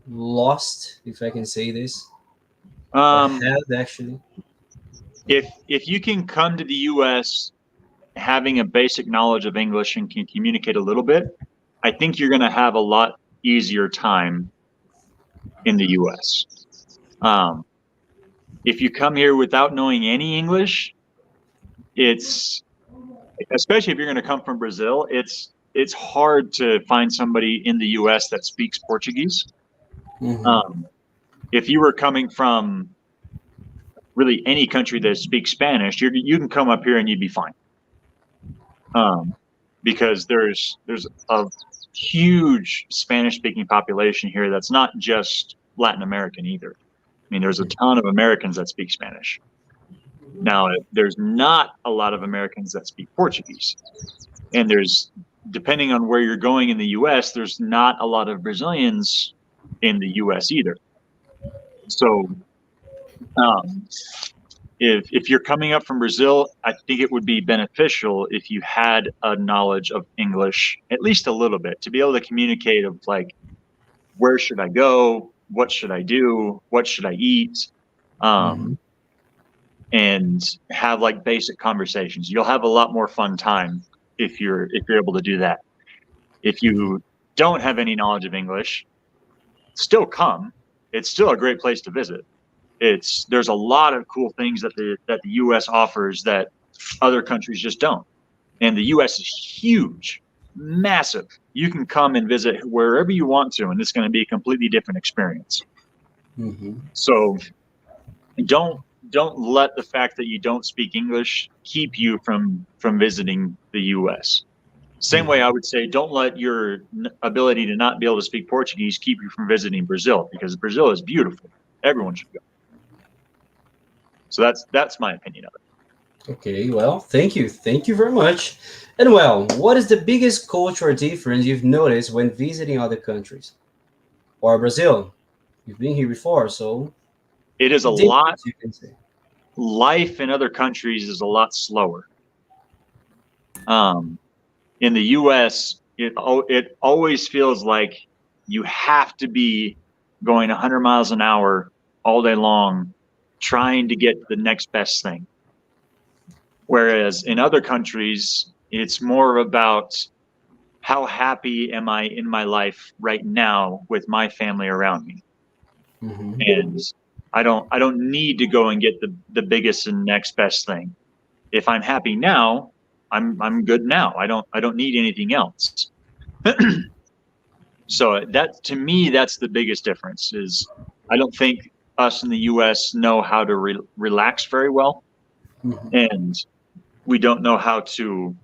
lost, if I can say this, or Um, have actually? if you can come to the U.S. having a basic knowledge of English and can communicate a little bit, I think you're going to have a lot easier time in the U.S. Um, if you come here without knowing any English, it's especially if you're going to come from Brazil, it's hard to find somebody in the U.S. that speaks Portuguese. Hmm. Um, if you were coming from really any country that speaks Spanish, you can come up here and you'd be fine. Because there's a huge Spanish speaking population here that's not just Latin American either. I mean, there's a ton of Americans that speak Spanish. Now, there's not a lot of Americans that speak Portuguese. And there's, depending on where you're going in the US, there's not a lot of Brazilians in the US either. So, um, if you're coming up from Brazil, I think it would be beneficial if you had a knowledge of English, at least a little bit, to be able to communicate of like, where should I go? What should I do? What should I eat? Hmm. And have like basic conversations. You'll have a lot more fun time if you're able to do that. If you don't have any knowledge of English, still come. It's still a great place to visit. There's a lot of cool things that the US offers that other countries just don't. And the US is huge, massive. You can come and visit wherever you want to, and it's going to be a completely different experience. Hmm. So don't let the fact that you don't speak English keep you from visiting the US. Same way I would say don't let your ability to not be able to speak Portuguese keep you from visiting Brazil, because Brazil is beautiful. Everyone should go. So that's my opinion of it. Okay, well, thank you. Thank you very much. And well, what is the biggest cultural difference you've noticed when visiting other countries? Or Brazil? You've been here before, so It is a lot. difference you can say. Life in other countries is a lot slower. In the US, it always feels like you have to be going 100 miles an hour all day long, trying to get the next best thing. Whereas in other countries, it's more about how happy am I in my life right now with my family around me. Hmm. And I don't need to go and get the biggest and next best thing. If I'm happy now, I'm good now. I don't need anything else. So that, to me, that's the biggest difference. Is I don't think us in the US know how to relax very well, Hmm. and we don't know how to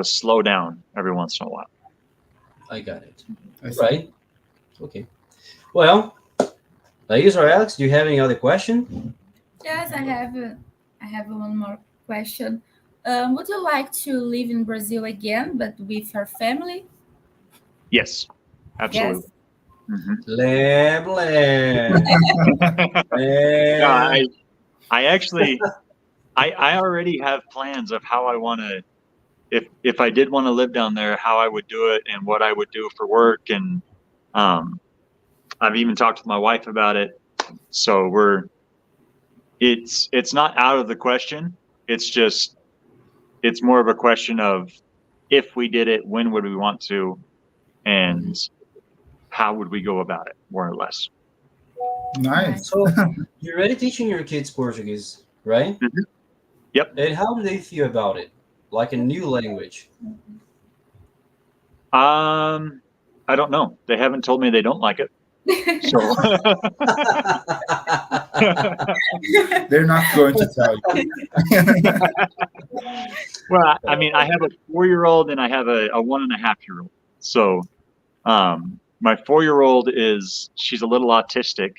slow down every once in a while. I got it. I see. Right. Okay. Well, Laís or Alex, do you have any other question? Yes, I have one more question. Would you like to live in Brazil again, but with your family? Yes, absolutely. Yes. Lamb, lamb, No, lamb. I actually I already have plans of how I want to, if I did want to live down there, how I would do it and what I would do for work. And I've even talked to my wife about it. So it's not out of the question. It's more of a question of, if we did it, when would we want to, and how would we go about it, more or less. Nice. So you're already teaching your kids Portuguese, right? Yep. And how do they feel about it? Like a new language? I don't know. They haven't told me they don't like it. So They're not going to tell you. well, I mean, I have a 4-year-old and I have a 1.5-year-old. So my 4-year-old she's a little autistic,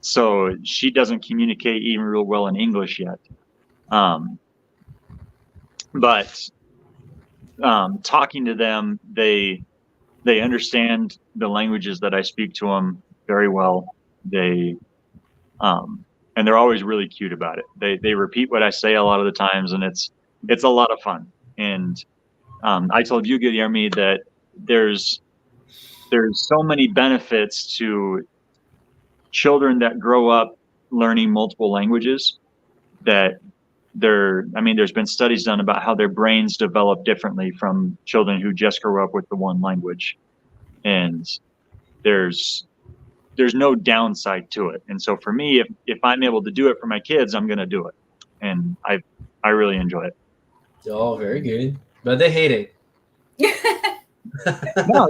so she doesn't communicate even real well in English yet. But talking to them, they understand the languages that I speak to them very well. And they're always really cute about it. They repeat what I say a lot of the times, and it's a lot of fun. And I told you, Guilherme, that there's there's so many benefits to children that grow up learning multiple languages that there's been studies done about how their brains develop differently from children who just grew up with the one language. And there's no downside to it. And so for me, if I'm able to do it for my kids, I'm going to do it. And I really enjoy it. Oh, very good. But they hate it. No,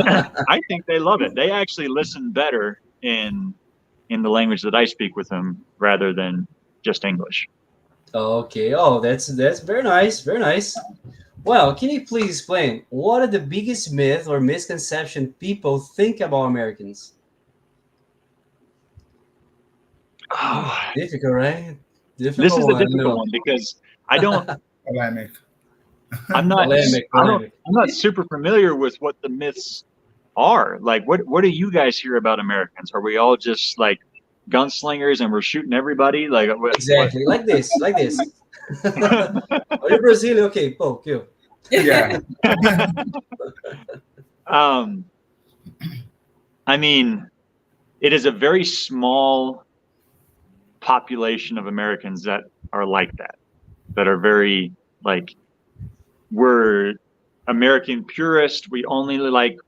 I think they love it. They actually listen better in the language that I speak with them rather than just English. Okay. Oh, that's very nice. Very nice. Well, can you please explain what are the biggest myth or misconception people think about Americans? Oh, Difficult, right? this Difficult is a one. difficult one because I don't. Polemic. I'm not. Polemic, polemic. I'm not super familiar with what the myths are. Like, what do you guys hear about Americans? Are we all just like gunslingers and we're shooting everybody? Like, Exactly. Like this. Like this. Are you Brazilian? Okay, pô, kill. Yeah. I mean, it is a very small population of Americans that are like that are very like, we're American purist. We only like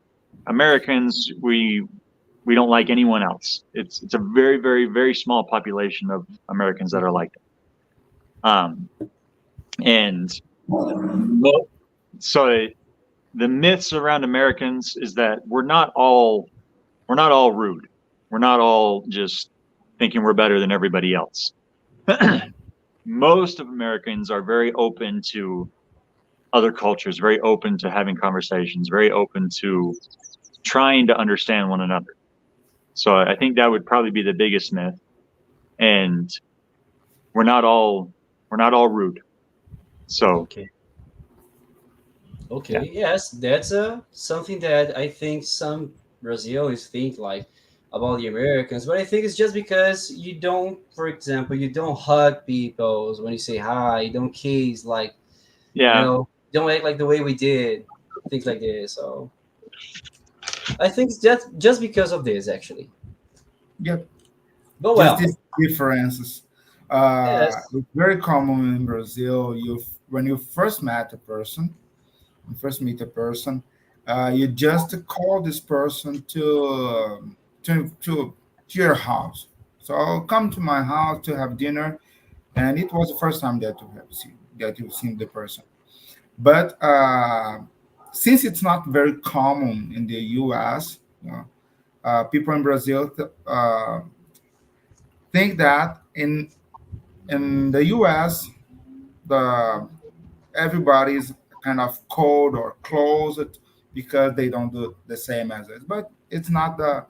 Americans. We don't like anyone else. It's a very, very, very small population of Americans that are like that. And so the myths around Americans is that we're not all rude. We're not all just thinking we're better than everybody else. Most of Americans are very open to other cultures, very open to having conversations, very open to trying to understand one another. So I think that would probably be the biggest myth. And we're not all rude. So Okay. Yes, that's something that I think some Brazilians think like about the Americans, but I think it's just because you don't, for example, you don't hug people when you say hi, you don't kiss, like, yeah, don't act like the way we did, things like this. So I think it's just because of this, actually. Yep. But Just well, these differences. yes, It's very common in Brazil. When you first meet a person, you just call this person to your house. So come to my house to have dinner, and it was the first time that you've seen the person. But since it's not very common in the U.S., people in Brazil think that in the U.S. the everybody's kind of cold or closed because they don't do the same as us. But it's not the.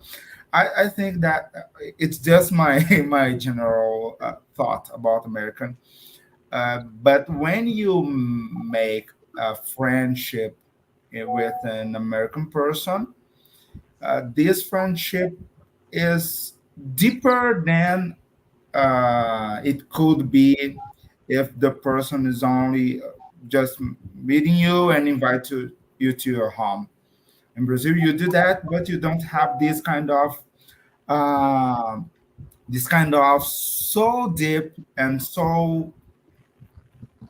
I think that it's just my my general thought about American. But when you make a friendship with an American person, this friendship is deeper than it could be if the person is only just meeting you and invite you to your home. In Brazil, you do that, but you don't have uh, this kind of so deep and so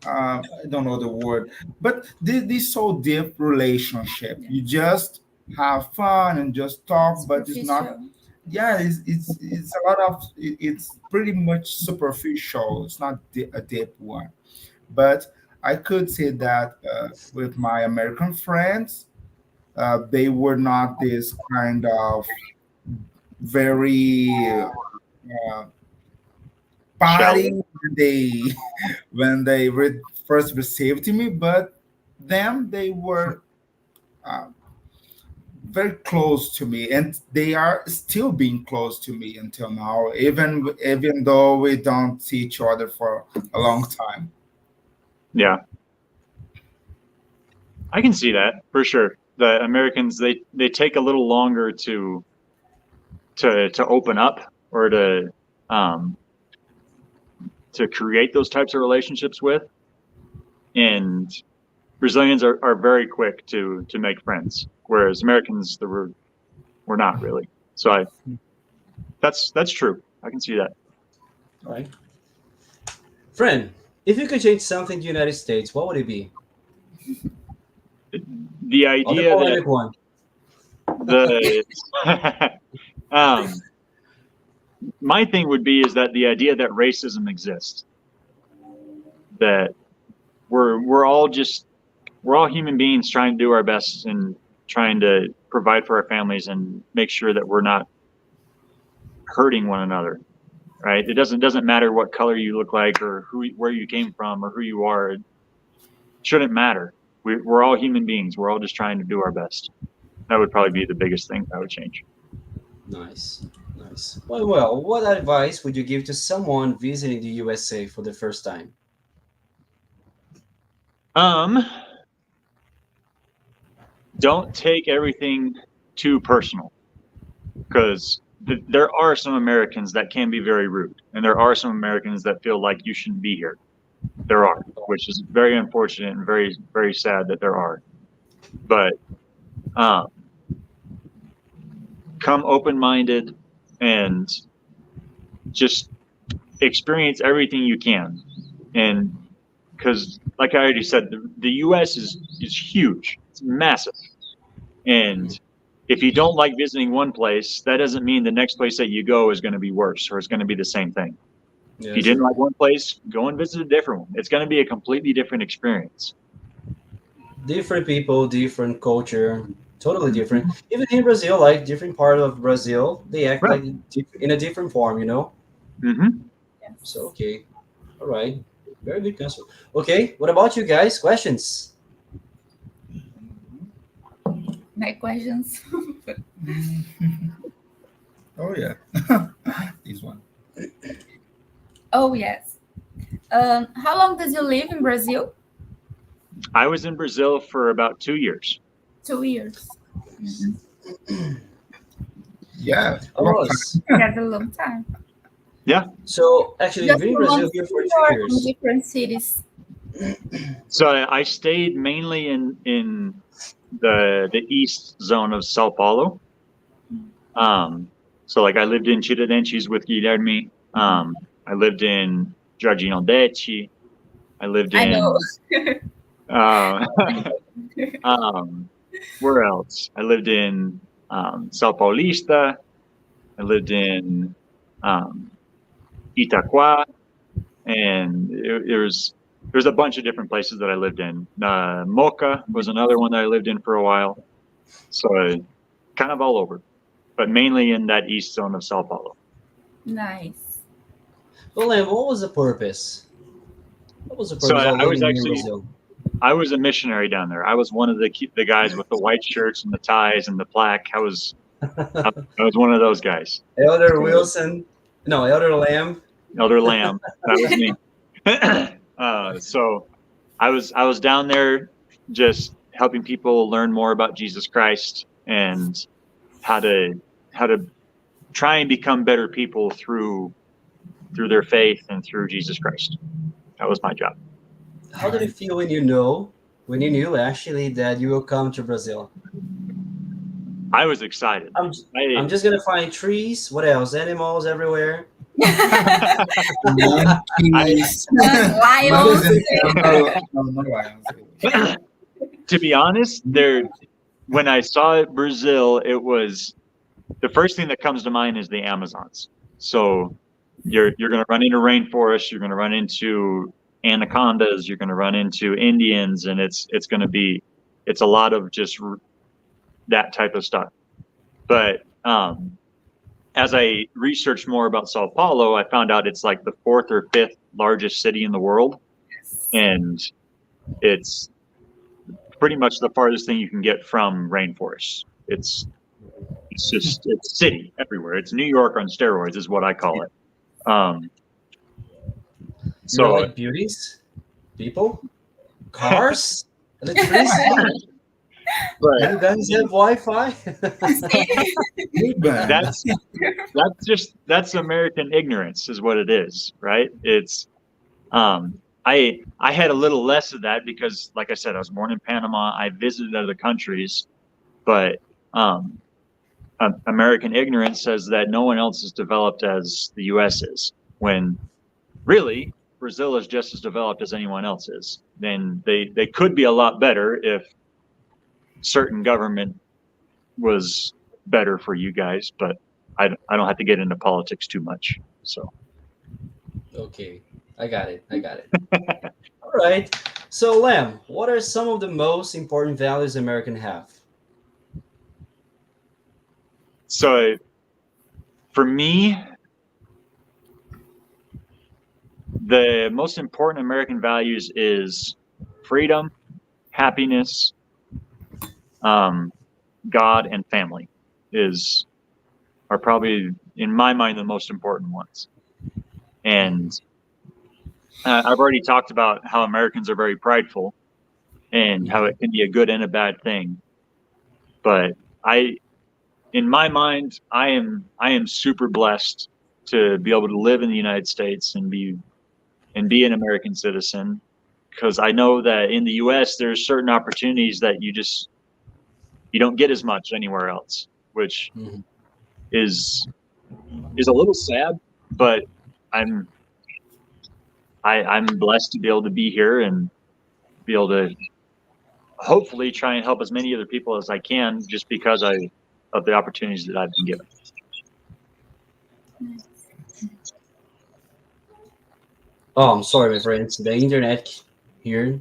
I don't know the word, but this so deep relationship. Yeah. You just have fun and just talk, but it's not. Superficial. Yeah, it's a lot of it's pretty much superficial. It's not a deep one, but I could say that with my American friends, they were not this kind of very shallow. party when they first received me, but them they were uh, very close to me, and they are still being close to me until now, even though we don't see each other for a long time. Yeah, I can see that for sure. The Americans, they take a little longer to open up or um, to create those types of relationships with. And Brazilians are very quick to make friends, whereas Americans we're not really. So that's true. I can see that. All right. Friend, if you could change something in the United States, what would it be? The Oh, the idea polemic one. that the my thing would be is that the idea that racism exists, that we're all human beings trying to do our best and trying to provide for our families and make sure that we're not hurting one another, right? It doesn't matter what color you look like or where you came from or who you are. It shouldn't matter. We're all human beings. We're all just trying to do our best. That would probably be the biggest thing I would change. Nice. Well, what advice would you give to someone visiting the USA for the first time? Don't take everything too personal, because there are some Americans that can be very rude, and there are some Americans that feel like you shouldn't be here. There are, which is very unfortunate and very, very sad that there are. But come open-minded and just experience everything you can. And because, like I already said, the U.S. is huge. It's massive. And if you don't like visiting one place, that doesn't mean the next place that you go is going to be worse or it's going to be the same thing. Yeah, if you didn't like one place, go and visit a different one. It's going to be a completely different experience. Different people, different culture, totally different. Even in Brazil, like different part of Brazil, they act Right. like in a different form, you know? Mm-hmm. So, okay. All right. Very good answer. Okay, what about you guys? Questions? My questions. Oh yeah, this one. Oh, yes. How long does you live in Brazil? I was in Brazil for about 2 years. 2 years. Yeah, I was. That's a long time. So, actually, you've Just been in for Brazil one here for city 2 or in years. different cities? So I stayed mainly in the east zone of Sao Paulo. So like I lived in Tiradentes with Guilherme. I lived in Jardim Aldete. I lived I in know. where else? I lived in Sao Paulista. I lived in Itaquá, and there's a bunch of different places that I lived in. Moca was another one that I lived in for a while. So kind of all over, but mainly in that east zone of Sao Paulo. Nice. Well, Lamb, what was the purpose? What was the So purpose of I was living here in actually Brazil? I was a missionary down there. I was one of the guys with the white shirts and the ties and the plaque. I was one of those guys. Elder Wilson, no, Elder Lamb. Elder Lamb, that was me. So I was down there just helping people learn more about Jesus Christ and how to try and become better people through their faith and through Jesus Christ. That was my job. How did it feel when you knew actually that you will come to Brazil? I was excited. I'm just gonna find trees. What else? Animals everywhere. Monkeys. Lions. No lions. To be honest, when I saw Brazil, it was the first thing that comes to mind is the Amazons. So you're going to run into rainforests, you're going to run into anacondas, you're going to run into Indians, and it's a lot of just that type of stuff. But as I researched more about Sao Paulo, I found out it's like the 4th or 5th largest city in the world, and it's pretty much the farthest thing you can get from rainforests. It's city everywhere. It's New York on steroids is what I call it. So you're like beauties, people, cars, electricity. But you guys have Wi-Fi. that's American ignorance is what it is, right? It's I had a little less of that because, like I said, I was born in Panama. I visited other countries, but American ignorance says that no one else is developed as the U.S. is, when really Brazil is just as developed as anyone else is. Then they could be a lot better if certain government was better for you guys, but I don't have to get into politics too much. So Okay, I got it. I got it. All right. So, Lamb, what are some of the most important values Americans have? so for me, the most important American values is freedom, happiness, God, and family are probably, in my mind, the most important ones. And I've already talked about how Americans are very prideful and how it can be a good and a bad thing. But in my mind, I am super blessed to be able to live in the United States and be an American citizen, because I know that in the U.S. there's certain opportunities that you don't get as much anywhere else, which Mhm. is a little sad. But I'm blessed to be able to be here and be able to hopefully try and help as many other people as I can, just because of the opportunities that I've been given. Oh, I'm sorry, my friends. The internet here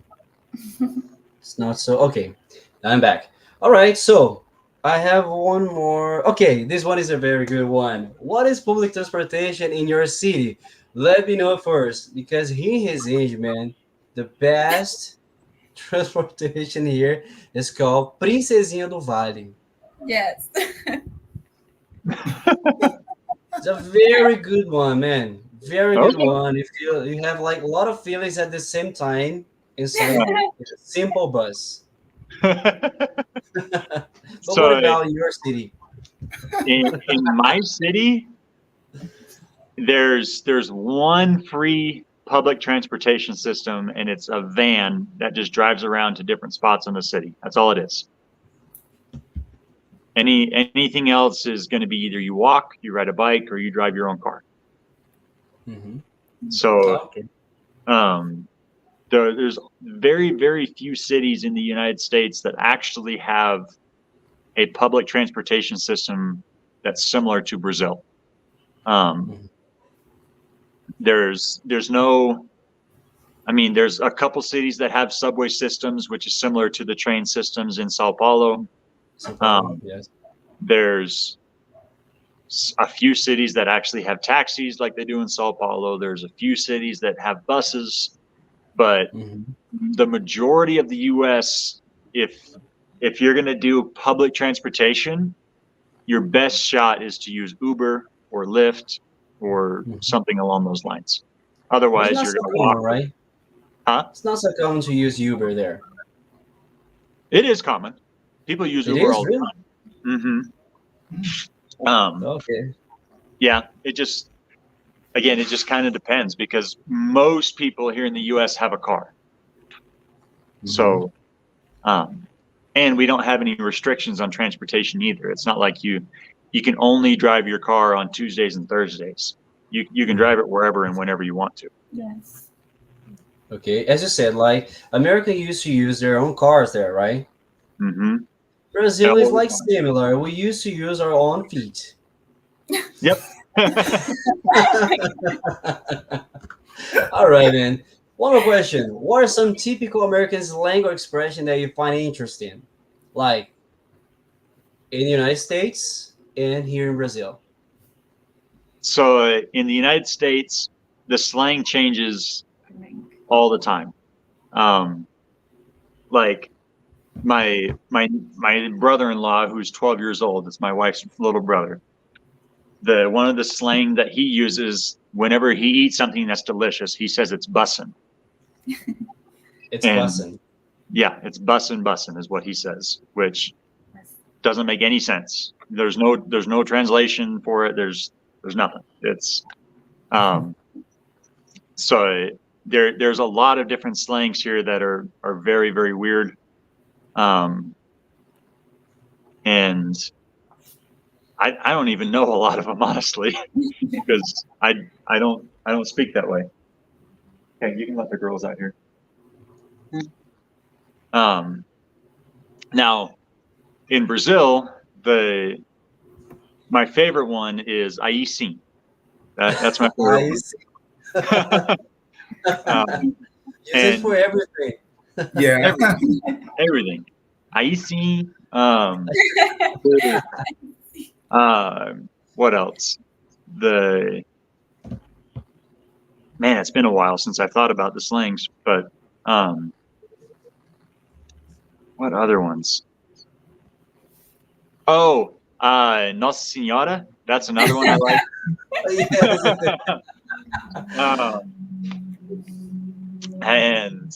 it's not so okay. I'm back. All right, so I have one more. Okay, this one is a very good one. What is public transportation in your city? Let me know first, because here in his age, man, the best transportation here is called Princesinha do Vale. Yes. It's a very good one, man. Very good Okay. one. You have like a lot of feelings at the same time inside a simple bus. But what So about your city? in my city, there's one free public transportation system, and it's a van that just drives around to different spots in the city. That's all it is. Anything else is going to be either you walk, you ride a bike, or you drive your own car. Mm-hmm. So Okay. there's very, very few cities in the United States that actually have a public transportation system that's similar to Brazil. Mhm. There's no, I mean, there's a couple cities that have subway systems, which is similar to the train systems in Sao Paulo. São Paulo, Um, yes. there's a few cities that actually have taxis like they do in Sao Paulo. There's a few cities that have buses, but Mhm. the majority of the U.S., if you're going to do public transportation, your best shot is to use Uber or Lyft or Mhm. something along those lines. But it's Otherwise, not you're so going to walk. common, right? Huh? It's not so common to use Uber there. It is common. People use It Uber is all the really time. okay. Yeah, it just kind of depends, because most people here in the U.S. have a car. Mhm. So, and we don't have any restrictions on transportation either. It's not like you can only drive your car on Tuesdays and Thursdays. You can drive it wherever and whenever you want to. Yes. Okay, as you said, like America used to use their own cars there, right? Mm-hmm. Brazil is like similar. We used to use our own feet. Yep. All right, man. One more question. What are some typical American slang or expression that you find interesting? Like in the United States and here in Brazil. So in the United States, the slang changes all the time. Um, like my brother-in-law, who's 12 years old, it's my wife's little brother. One of the slang that he uses whenever he eats something that's delicious, he says it's bussin'. It's And bussin'. yeah, it's bussin' is what he says, which doesn't make any sense. There's no translation for it. There's nothing. It's so there's a lot of different slangs here that are very, very weird. And I don't even know a lot of them, honestly, because I don't speak that way. Okay, you can let the girls out here. Now in Brazil, my favorite one is aí sim. That's my favorite one. Use it for everything. Yeah. Everything. Aí sim. What else? Man, it's been a while since I thought about the slangs, but what other ones? Oh, Nossa Senhora. That's another one I like. And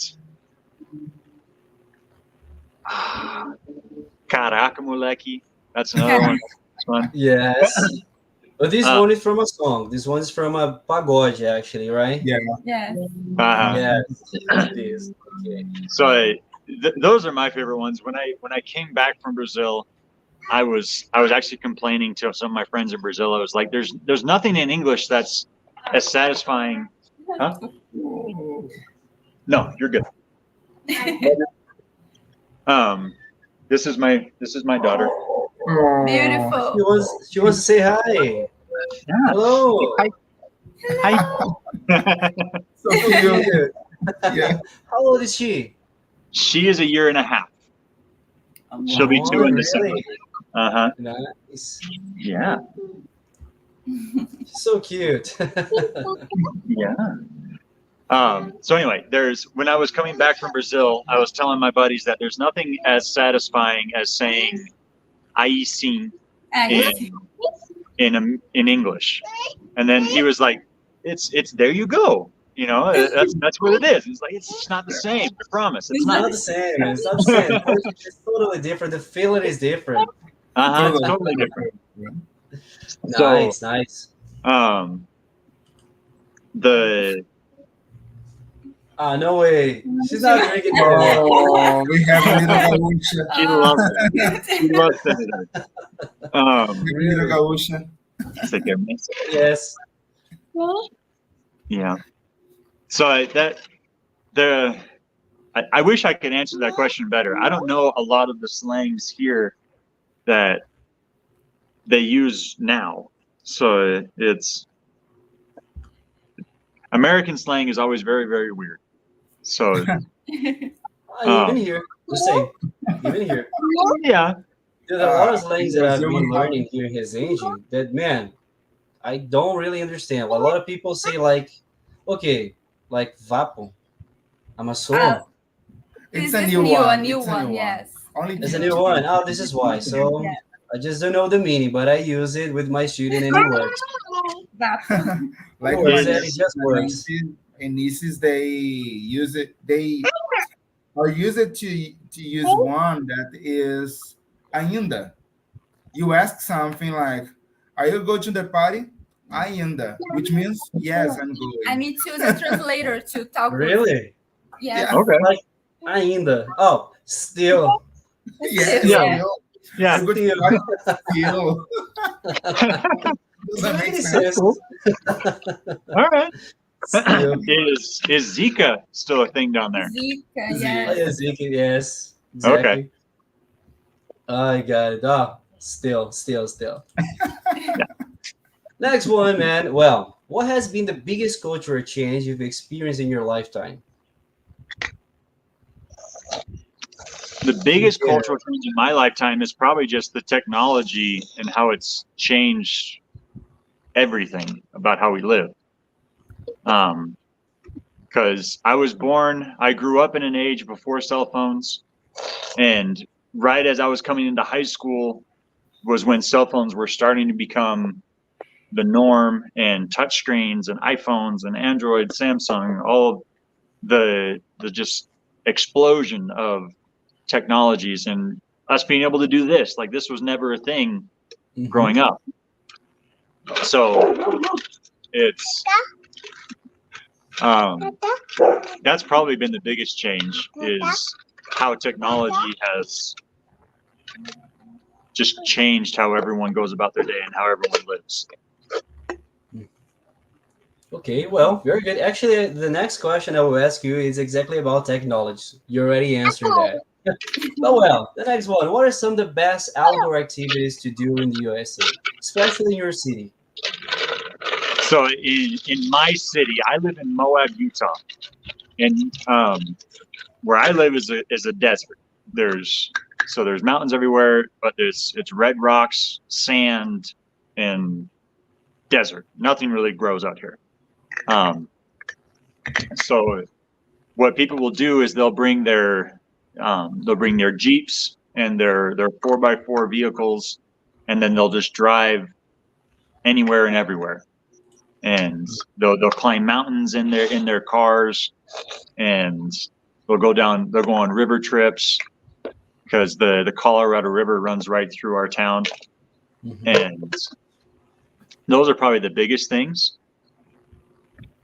Caraca, moleque. That's another one. That's fun. Yes. But this one is from a song. This one is from a pagode, actually, right? Yeah. Yes. Yes. It is. Okay. So those are my favorite ones. When I came back from Brazil, I was actually complaining to some of my friends in Brazil. I was like, there's nothing in English that's as satisfying. Huh? No, you're good. This is my daughter. Beautiful. She wants to say hi. Yeah. Hello. Hi. So cute. Yeah. How old is she? She is 1.5 years. She'll be 2 in December. Really? Nice. Yeah. So cute. Yeah. So anyway, when I was coming back from Brazil, I was telling my buddies that there's nothing as satisfying as saying "aí sim" in English, and then he was like, "It's there you go, that's what it is." It's like it's just not the same. I promise, it's Not not. the same. It's not the same. It's totally different. The feeling is different. It's totally different. Nice, nice. No way. She's not drinking it. Oh, we have a little gaúcha. She loves it. She loves it. Little gaúcha. It's like a mess. Yes. Yeah. So I wish I could answer that question better. I don't know a lot of the slangs here that they use now. So it's American slang is always very, very weird. So Even here. The same. Even here. yeah. There's a lot of slangs that I've been learning here in Resende that, man, I don't really understand. A lot of people say like vapo, amassou. It's This a is new one. a new It's a one, new yes. Only It's a new one. Oh, this is why. So Yeah. I just don't know the meaning, but I use it with my student and it works. Like Or my is that it just works? and nieces, they use it. They are use it to use one that is ainda. You ask something like, "Are you going to the party?" Ainda, which means yes, I'm going. I need to use a translator to talk with. Really? Yes. Yeah. Okay. Like ainda. Oh, still. Yes, Yeah. still. Yeah. I'm going to the party still. Doesn't make sense. Cool. All right. Still. Is Zika still a thing down there? Zika, Oh, yes. yeah, Zika, yes. Exactly. Okay. I got it. Oh, still. Next one, man. Well, what has been the biggest cultural change you've experienced in your lifetime? The biggest cultural change in my lifetime is probably just the technology and how it's changed everything about how we live. Because I grew up in an age before cell phones, and right as I was coming into high school was when cell phones were starting to become the norm, and touchscreens and iPhones and Android, Samsung, all the just explosion of technologies, and us being able to do this. Like, this was never a thing growing up. So That's probably been the biggest change, is how technology has just changed how everyone goes about their day and how everyone lives. Okay, well, very good. Actually, the next question I will ask you is exactly about technology. You already answered that. But well, the next one. What are some of the best outdoor activities to do in the USA, especially in your city? So in my city, I live in Moab, Utah, and where I live is a desert. There's mountains everywhere, but it's red rocks, sand, and desert. Nothing really grows out here. So what people will do is they'll bring their Jeeps and their 4x4 vehicles, and then they'll just drive anywhere and everywhere. And they'll climb mountains in their cars, and they'll go on river trips, because the Colorado River runs right through our town. Mm-hmm. And those are probably the biggest things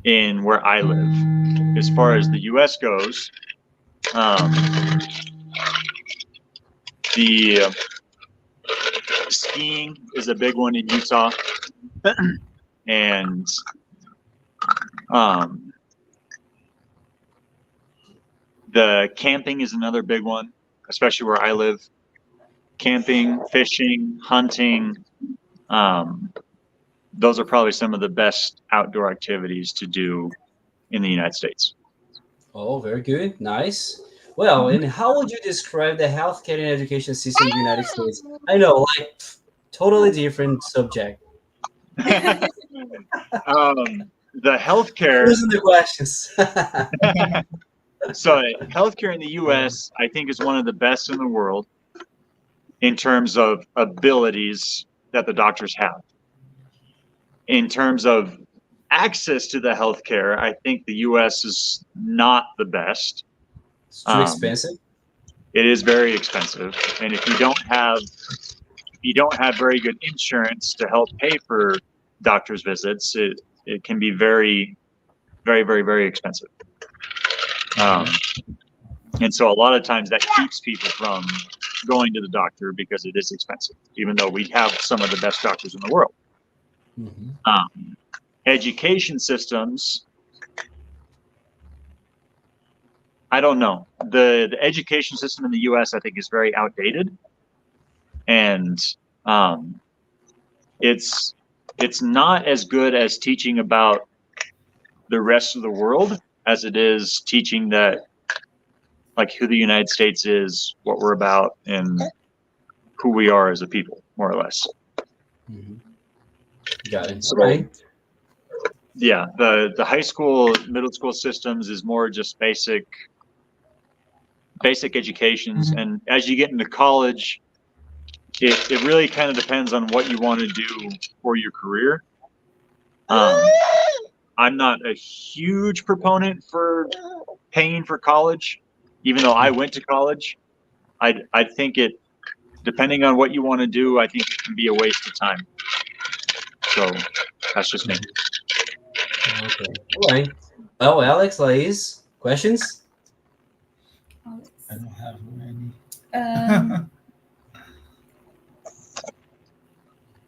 in where I live. As far as the US goes, the skiing is a big one in Utah. And the camping is another big one, especially where I live. Camping, fishing, hunting, those are probably some of the best outdoor activities to do in the United States. Oh, very good. Nice. Well, and how would you describe the healthcare and education system in the United States? I know, like, totally different subject. The healthcare. Listen to questions. So healthcare in the U.S., I think, is one of the best in the world in terms of abilities that the doctors have. In terms of access to the healthcare, I think the U.S. is not the best. It's too expensive. It is very expensive, and if you don't have very good insurance to help pay for doctor's visits, it can be very, very, very, very expensive. And so a lot of times that keeps people from going to the doctor, because it is expensive, even though we have some of the best doctors in the world. Mm-hmm. Education systems, I don't know. The education system in the U.S., I think, is very outdated, and it's not as good as teaching about the rest of the world as it is teaching that, like, who the United States is, what we're about, and who we are as a people, more or less. Mm-hmm. Got it. So, right. Yeah, the high school, middle school systems is more just basic educations, and as you get into college, it really kind of depends on what you want to do for your career. I'm not a huge proponent for paying for college, even though I went to college. I think it, depending on what you want to do, I think it can be a waste of time. So that's just me. Okay. All right. Well, Alex, Laís, questions? I don't have any.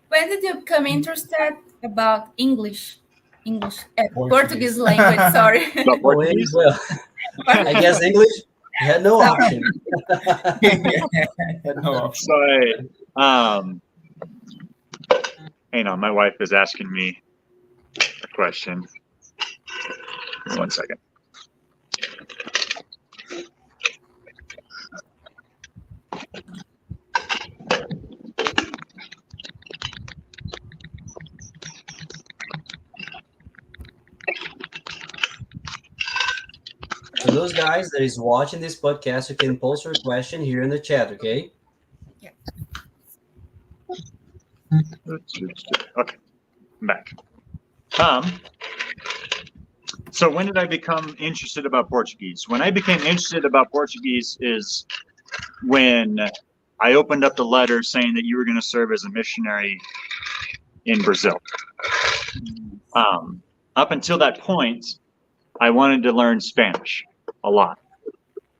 When did you become interested about English, Portuguese language? Sorry. Portuguese? Well, I guess English had no option. No option. So, hang on, my wife is asking me a question. 1 second. For those guys that is watching this podcast, you can post your question here in the chat, okay? Yeah. Okay, I'm back. So when did I become interested about Portuguese? When I became interested about Portuguese is when I opened up the letter saying that you were going to serve as a missionary in Brazil. Up until that point, I wanted to learn Spanish a lot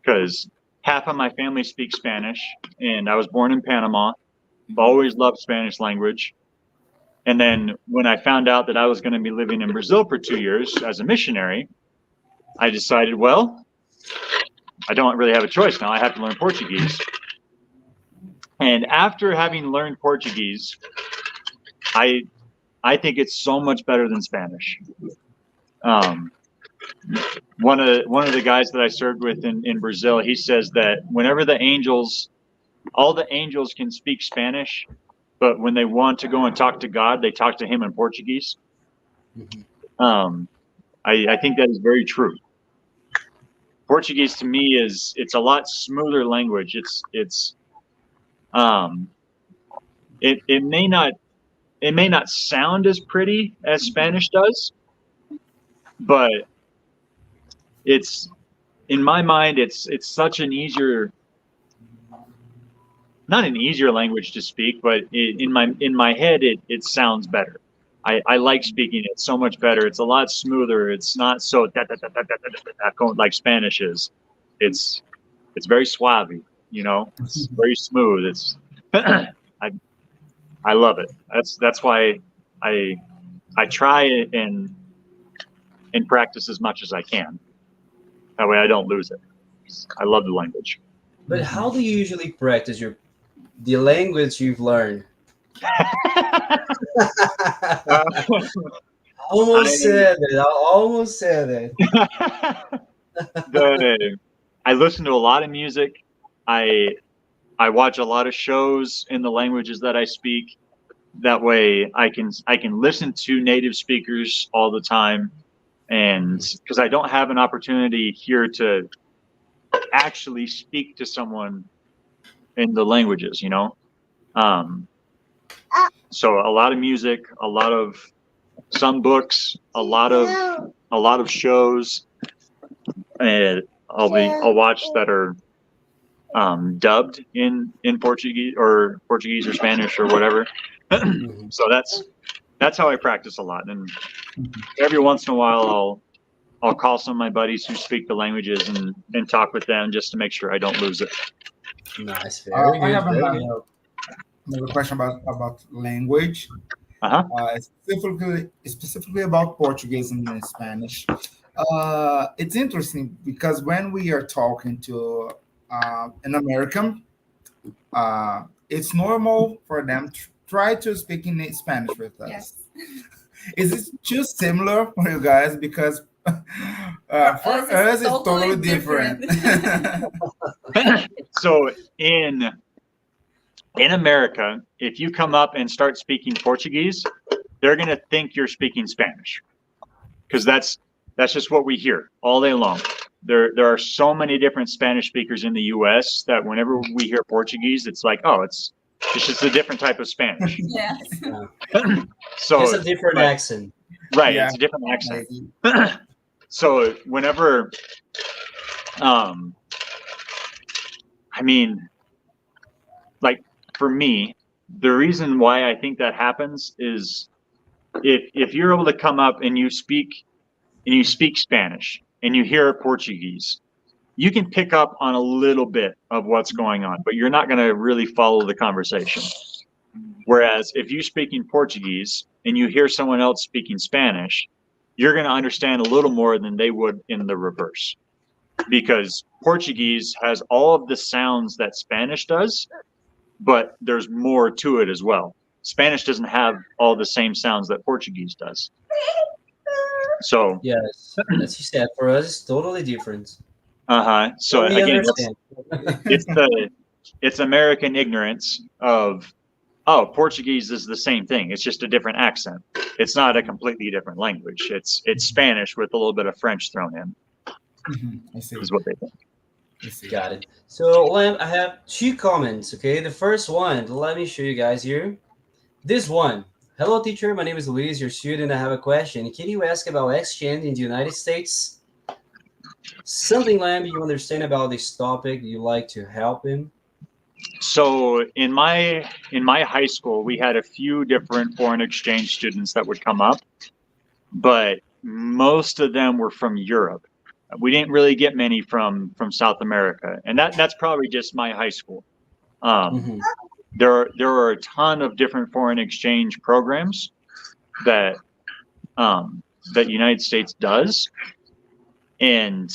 because half of my family speaks Spanish, and I was born in Panama. I've always loved Spanish language. And then when I found out that I was going to be living in Brazil for 2 years as a missionary, I decided, well, I don't really have a choice now. I have to learn Portuguese. And after having learned Portuguese, I think it's so much better than Spanish. One of the guys that I served with in Brazil, he says that whenever all the angels can speak Spanish, but when they want to go and talk to God, they talk to him in Portuguese. I think that is very true. Portuguese to me it's a lot smoother language. It may not sound as pretty as Spanish does, but it's, in my mind, it's such an easier, not an easier language to speak, but in my head it sounds better. I like speaking it so much better. It's a lot smoother. It's not so like Spanish is. It's very suave, It's very smooth. It's I love it. That's why I try and practice as much as I can. That way I don't lose it. I love the language. But how do you usually practice the language you've learned? I almost said that. I listen to a lot of music. I watch a lot of shows in the languages that I speak. That way I can listen to native speakers all the time, and because I don't have an opportunity here to actually speak to someone in the languages, so a lot of music, a lot of some books, a lot of shows, and I'll watch that are dubbed in Portuguese or Spanish or whatever. So that's how I practice a lot. And every once in a while I'll call some of my buddies who speak the languages and talk with them just to make sure I don't lose it. Nice. Very good. I have another question about language. Specifically about Portuguese and Spanish. It's interesting because when we are talking to an American, it's normal for them to try to speak in Spanish with us. Yes. Is it too similar for you guys? Because for us, it's totally different. So in America, if you come up and start speaking Portuguese, they're going to think you're speaking Spanish, because that's just what we hear all day long. There are so many different Spanish speakers in the U.S. that whenever we hear Portuguese, it's like, oh, it's just a different type of Spanish. Yes. So it's a different accent. Right. Yeah. It's a different accent. So whenever, like for me, the reason why I think that happens is if you're able to come up and you speak Spanish and you hear Portuguese, you can pick up on a little bit of what's going on, but you're not going to really follow the conversation. Whereas if you speak in Portuguese and you hear someone else speaking Spanish, you're going to understand a little more than they would in the reverse, because Portuguese has all of the sounds that Spanish does, but there's more to it as well. Spanish doesn't have all the same sounds that Portuguese does. So yes, as you said, for us, it's totally different. So again, it's American ignorance of, oh, Portuguese is the same thing. It's just a different accent. It's not a completely different language. It's Spanish with a little bit of French thrown in. I see. Is what they think. Got it. So, Lamb, I have 2 comments. Okay, the first one, let me show you guys here. This one. Hello, teacher. My name is Luis, your student. I have a question. Can you ask about exchange in the United States? Something, Lamb, you understand about this topic? You like to help him? So in my high school, we had a few different foreign exchange students that would come up, but most of them were from Europe. We didn't really get many from South America, and that's probably just my high school. There are a ton of different foreign exchange programs that that United States does, and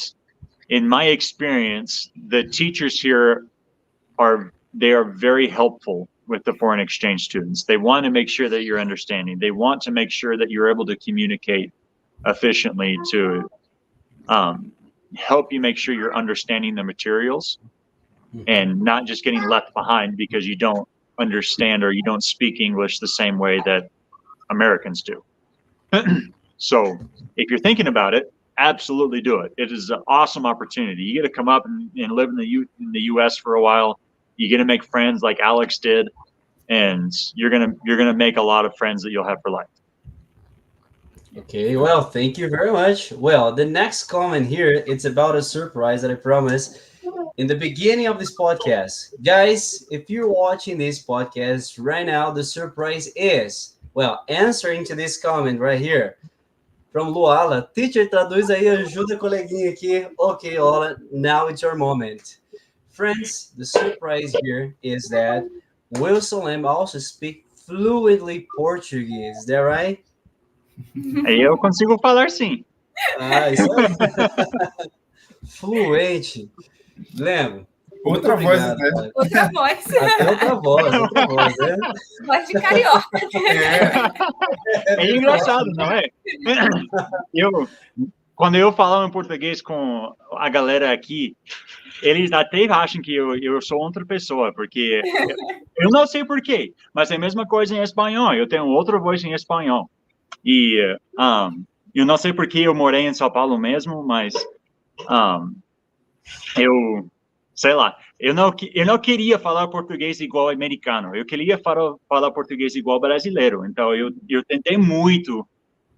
in my experience, the teachers here are very helpful with the foreign exchange students. They want to make sure that you're understanding. They want to make sure that you're able to communicate efficiently to help you make sure you're understanding the materials and not just getting left behind because you don't understand or you don't speak English the same way that Americans do. So if you're thinking about it, absolutely do it. It is an awesome opportunity. You get to come up and live in the U.S. for a while. You get to make friends like Alex did, and you're gonna make a lot of friends that you'll have for life. Okay, well, thank you very much. Well, the next comment here, it's about a surprise that I promised in the beginning of this podcast. Guys, if you're watching this podcast right now, the surprise is, well, answering to this comment right here from Luala. Teacher, traduz aí, ajuda a coleguinha aqui. Okay, Ola, now it's your moment. Friends, the surprise here is that Wylson Lamb also speaks fluently Portuguese. Is that right? Eu consigo falar sim. Ah, isso aí. Fluente. Lamb. Outra voz, né? Outra voz. Até outra voz, né? Voz de carioca. É engraçado, não é? Quando eu falo em português com a galera aqui, eles até acham que eu sou outra pessoa, porque eu não sei porquê, mas é a mesma coisa em espanhol. Eu tenho outra voz em espanhol. E eu não sei porque eu morei em São Paulo mesmo, mas sei lá, eu não queria falar português igual americano, eu queria falar português igual brasileiro. Então eu tentei muito,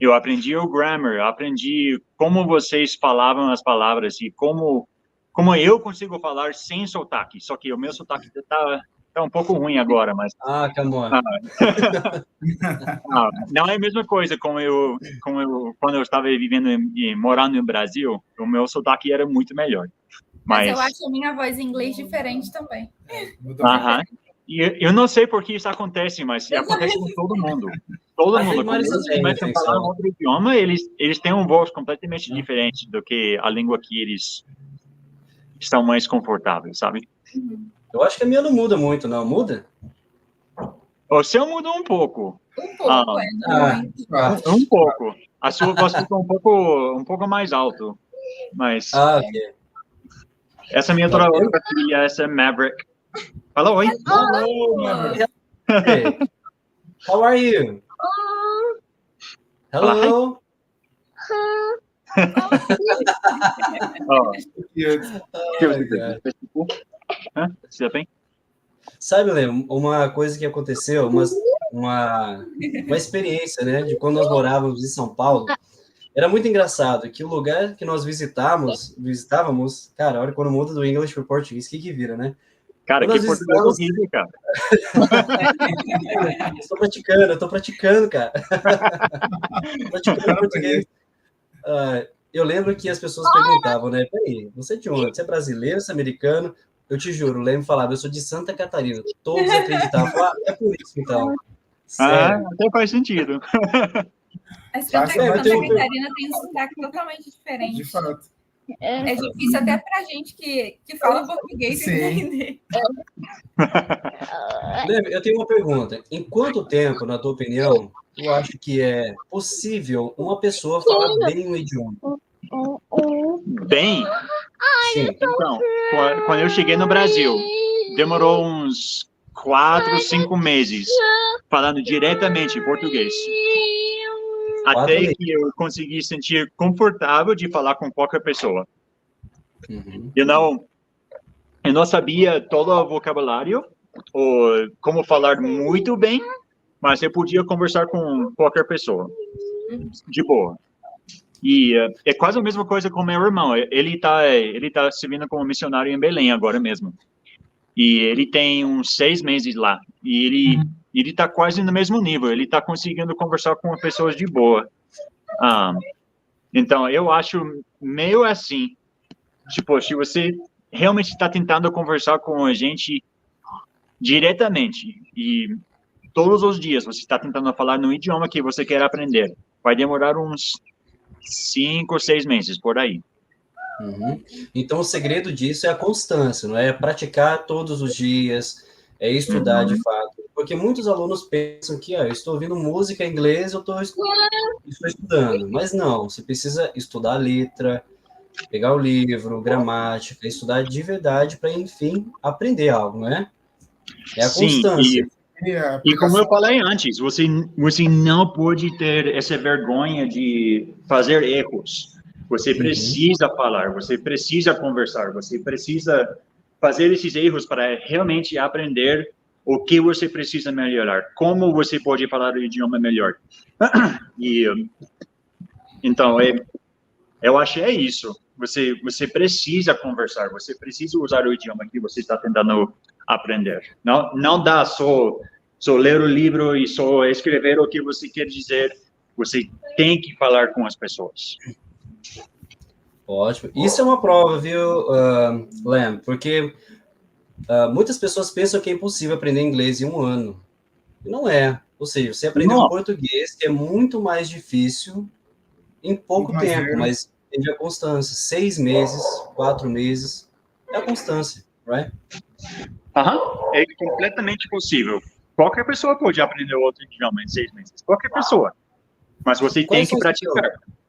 eu aprendi o grammar, aprendi como vocês falavam as palavras e como eu consigo falar sem sotaque, só que o meu sotaque tá um pouco ruim agora, mas come on. não é a mesma coisa como eu quando eu estava vivendo e morando no Brasil, o meu sotaque era muito melhor. Mas eu acho a minha voz em inglês diferente também. E eu não sei por que isso acontece, mas acontece com todo mundo. Todo mundo. Quando eles começam a falar outro idioma, eles têm uma voz completamente diferente do que a língua que eles estão mais confortáveis, sabe? Eu acho que a minha não muda muito, não. Muda? O seu mudou um pouco. Um pouco. A sua voz ficou um pouco mais alto. Mas... ok. Essa é a minha outra filha, essa é Maverick. Fala oi. Hello, Maverick. Hey. How are you? Hello. Sabe, Lê, uma coisa que aconteceu, uma experiência, né, de quando nós morávamos em São Paulo. Era muito engraçado que o lugar que nós visitávamos, cara, olha, quando muda do inglês para o português, o que vira, né? Cara, que português horrível, cara. Estou praticando, cara. Praticando português. Eu lembro que as pessoas perguntavam, né? Peraí, você é de onde? Você é brasileiro, você é americano? Eu te juro, o Leme falava, eu sou de Santa Catarina. Todos acreditavam. É por isso, então. Sério. Até faz sentido. A Santa Catarina tem um sotaque totalmente diferente. De fato. É difícil até pra gente que fala português entender. Eu tenho uma pergunta. Em quanto tempo, na tua opinião, tu acha que é possível uma pessoa falar bem o idioma? Bem? Sim. Então, quando eu cheguei no Brasil, demorou uns 4, 5 meses falando diretamente português. Até que eu consegui sentir confortável de falar com qualquer pessoa. Eu não sabia todo o vocabulário, ou como falar muito bem, mas eu podia conversar com qualquer pessoa, de boa. E é quase a mesma coisa com meu irmão. Ele tá servindo como missionário em Belém agora mesmo. E ele tem uns 6 meses lá. E ele está quase no mesmo nível. Ele está conseguindo conversar com pessoas de boa. Então, eu acho meio assim, tipo, se você realmente está tentando conversar com a gente diretamente e todos os dias você está tentando falar no idioma que você quer aprender, vai demorar uns 5 ou 6 meses, por aí. Uhum. Então, o segredo disso é a constância, não é? Praticar todos os dias, é estudar de fato. Porque muitos alunos pensam que eu estou ouvindo música em inglês, eu estou estudando. Mas não, você precisa estudar a letra, pegar o livro, gramática, estudar de verdade para, enfim, aprender algo, não é? É a Sim, constância. E a e como eu aplicação. falei antes, você não pode ter essa vergonha de fazer erros. Você Uhum. precisa falar, você precisa conversar, você precisa fazer esses erros para realmente aprender o que você precisa melhorar, como você pode falar o idioma melhor. E então, eu acho que é isso. Você precisa conversar, você precisa usar o idioma que você está tentando aprender. Não dá só ler o livro e só escrever o que você quer dizer. Você tem que falar com as pessoas. Ótimo. Isso é uma prova, viu, Lamb? Porque muitas pessoas pensam que é impossível aprender inglês em um ano. E não é. Ou seja, você aprender o Não, português é muito mais difícil em pouco tempo, Fazer. mas teve a constância. 6 meses, 4 meses, é a constância, right? é completamente possível. Qualquer pessoa pode aprender outro idioma em 6 meses. Qualquer pessoa. Mas você tem Quais que são os praticar. idiomas?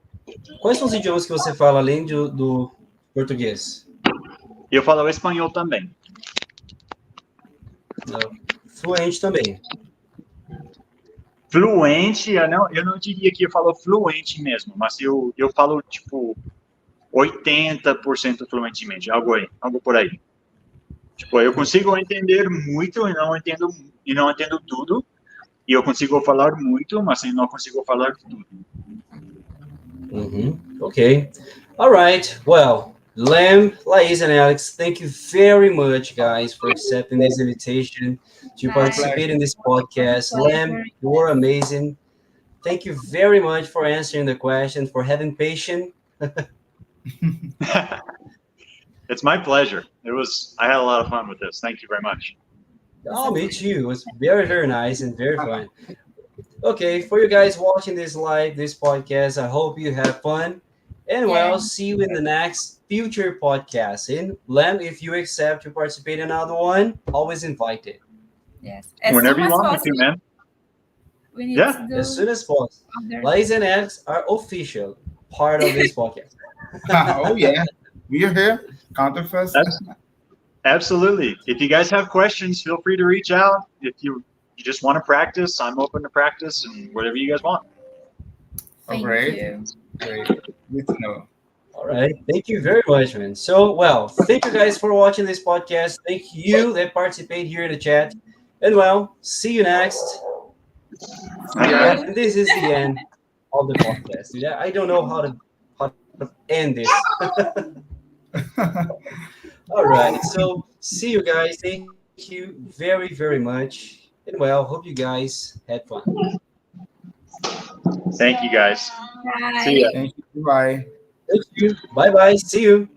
Quais são os idiomas que você fala além do português? Eu falo espanhol também. Fluente também. Fluente, eu não diria que eu falo fluente mesmo, mas eu falo, tipo, 80% fluentemente, algo por aí. Tipo, eu consigo entender muito e não entendo tudo, e eu consigo falar muito, mas eu não consigo falar tudo. Okay. All right. Well, Lamb, Laís, and Alex, thank you very much, guys, for accepting this invitation to participate in this podcast. Lamb, you were amazing. Thank you very much for answering the question, for having patience. It's my pleasure. I had a lot of fun with this. Thank you very much. Oh, me too. It was very, very nice and very fun. Okay, for you guys watching this podcast, I hope you have fun. And well, see you in the next future podcast. And Lamb, if you accept to participate in another one, always invited. Yes. Whenever you want me to, man. We need Yeah. to do As soon as possible. other- Laís and Alex are official part of this podcast. Oh yeah, we are here. Count of us. Absolutely. If you guys have questions, feel free to reach out. If you just want to practice, I'm open to practice and whatever you guys want. Thank Great. you. Great. Good to know. All right. Thank you very much, man. So, well, thank you guys for watching this podcast. Thank you that participate here in the chat. And well, see you next. Yeah. And this is the end of the podcast. Yeah, I don't know how to end this. All right. So, see you guys. Thank you very, very much. And well, hope you guys had fun. Thank you guys. Bye. See ya. Thank you. Bye. Thank you. Bye bye. See you.